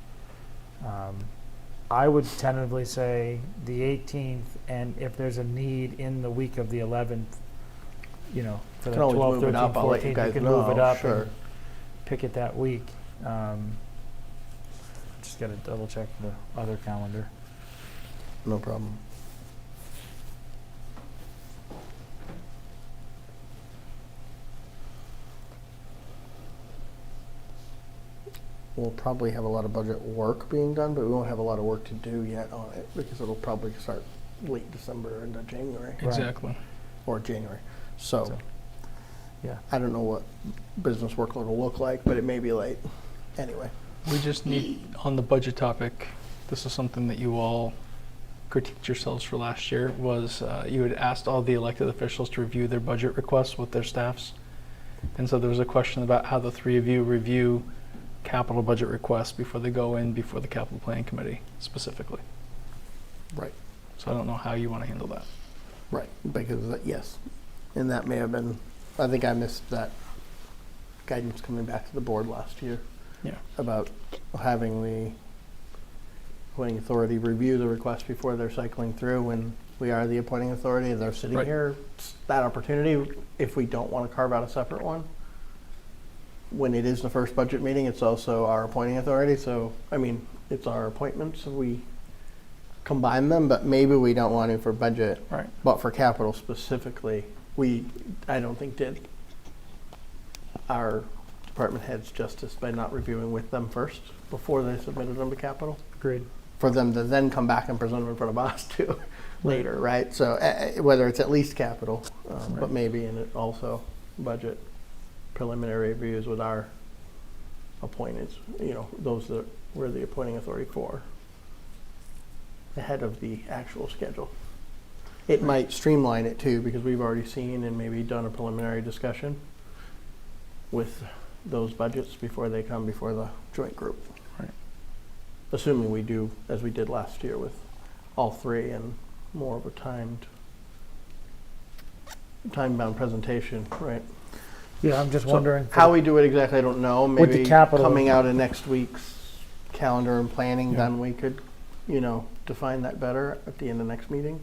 I would tentatively say the 18th, and if there's a need in the week of the 11th, for Can the always 12th, move it 13th, up, I'll let you 14th, guys you can move it know, up sure. and pick it that week. Just got to double check the other calendar. No problem. We'll probably have a lot of budget work being done, but we won't have a lot of work to do yet on it because it'll probably start late December into January Exactly. or January. So So, yeah. I don't know what business workload will look like, but it may be late. Anyway, We just need, on the budget topic, this is something that you all critiqued yourselves for last year, was you had asked all the elected officials to review their budget requests with their staffs. And so there was a question about how the three of you review capital budget requests before they go in before the capital planning committee specifically. right, So I don't know how you want to handle that. right, because yes, and that may have been, I think I missed that guidance coming back to the board last year. Yeah. About having the appointing authority review the request before they're cycling through. When we are the appointing authority, they're sitting Right. here, it's that opportunity, if we don't want to carve out a separate one. When it is the first budget meeting, it's also our appointing authority, so, I mean, it's our appointments, so we combine them, but maybe we don't want to for budget. Right. But for capital specifically, I don't think did our department heads justice by not reviewing with them first before they submitted them to capital. Agreed. For them to then come back and present them in front of us too later, right? So whether it's at least capital, but maybe in it also budget preliminary reviews with our appointed, those that we're the appointing authority for, ahead of the actual schedule. It might streamline it too, because we've already seen and maybe done a preliminary discussion with those budgets before they come before the joint group. Right. Assuming we do as we did last year with all three and more of a time-bound presentation, right? Yeah, I'm just So wondering. how we do it exactly, I don't know. With the Maybe capital- coming out of next week's calendar and planning, Yeah. then we could, define that better at the end of next meeting.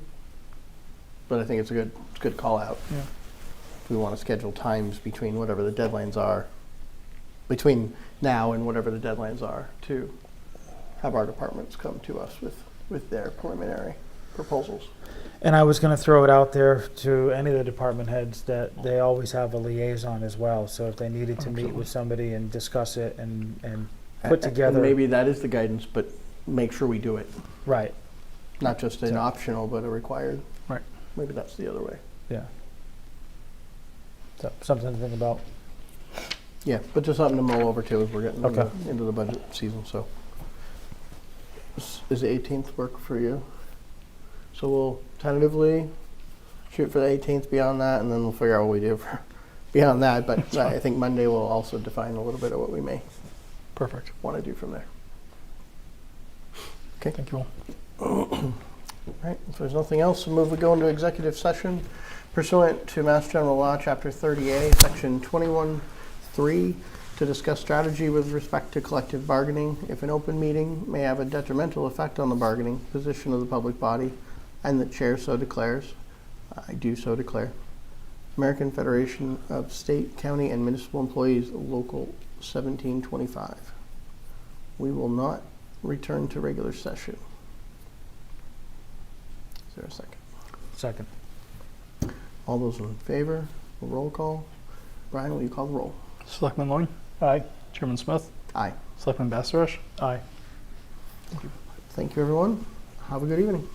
But I think it's a good call out. Yeah. If we want to schedule times between whatever the deadlines are, between now and whatever the deadlines are, to have our departments come to us with their preliminary proposals. And I was going to throw it out there to any of the department heads that they always have a liaison as well. So if they needed to meet with somebody and discuss it and put And together. maybe that is the guidance, but make sure we do it. Right, Not just an So- optional, but a required. Right. Maybe that's the other way. yeah. So something to think about. Yeah, but just something to mull over too as we're getting Okay. into the budget season, so. Is the 18th work for you? So we'll tentatively shoot for the 18th beyond that, and then we'll figure out what we do for beyond that. But I think Monday will also define a little bit of what we may Perfect. want to do from there. Thank you all. All right, if there's nothing else, we'll go into executive session pursuant to Mass General Law, Chapter 30A, Section 21(3), to discuss strategy with respect to collective bargaining if an open meeting may have a detrimental effect on the bargaining position of the public body, and the chair so declares. I do so declare. American Federation of State, County, and Municipal Employees, Local 1725. We will not return to regular session. Is there a second? Second. All those in favor, roll call. Brian, will you call the roll? Selectman Loing, Aye. Chairman Smith, Aye. Selectman Bassarash. Aye. Thank you, everyone. Have a good evening.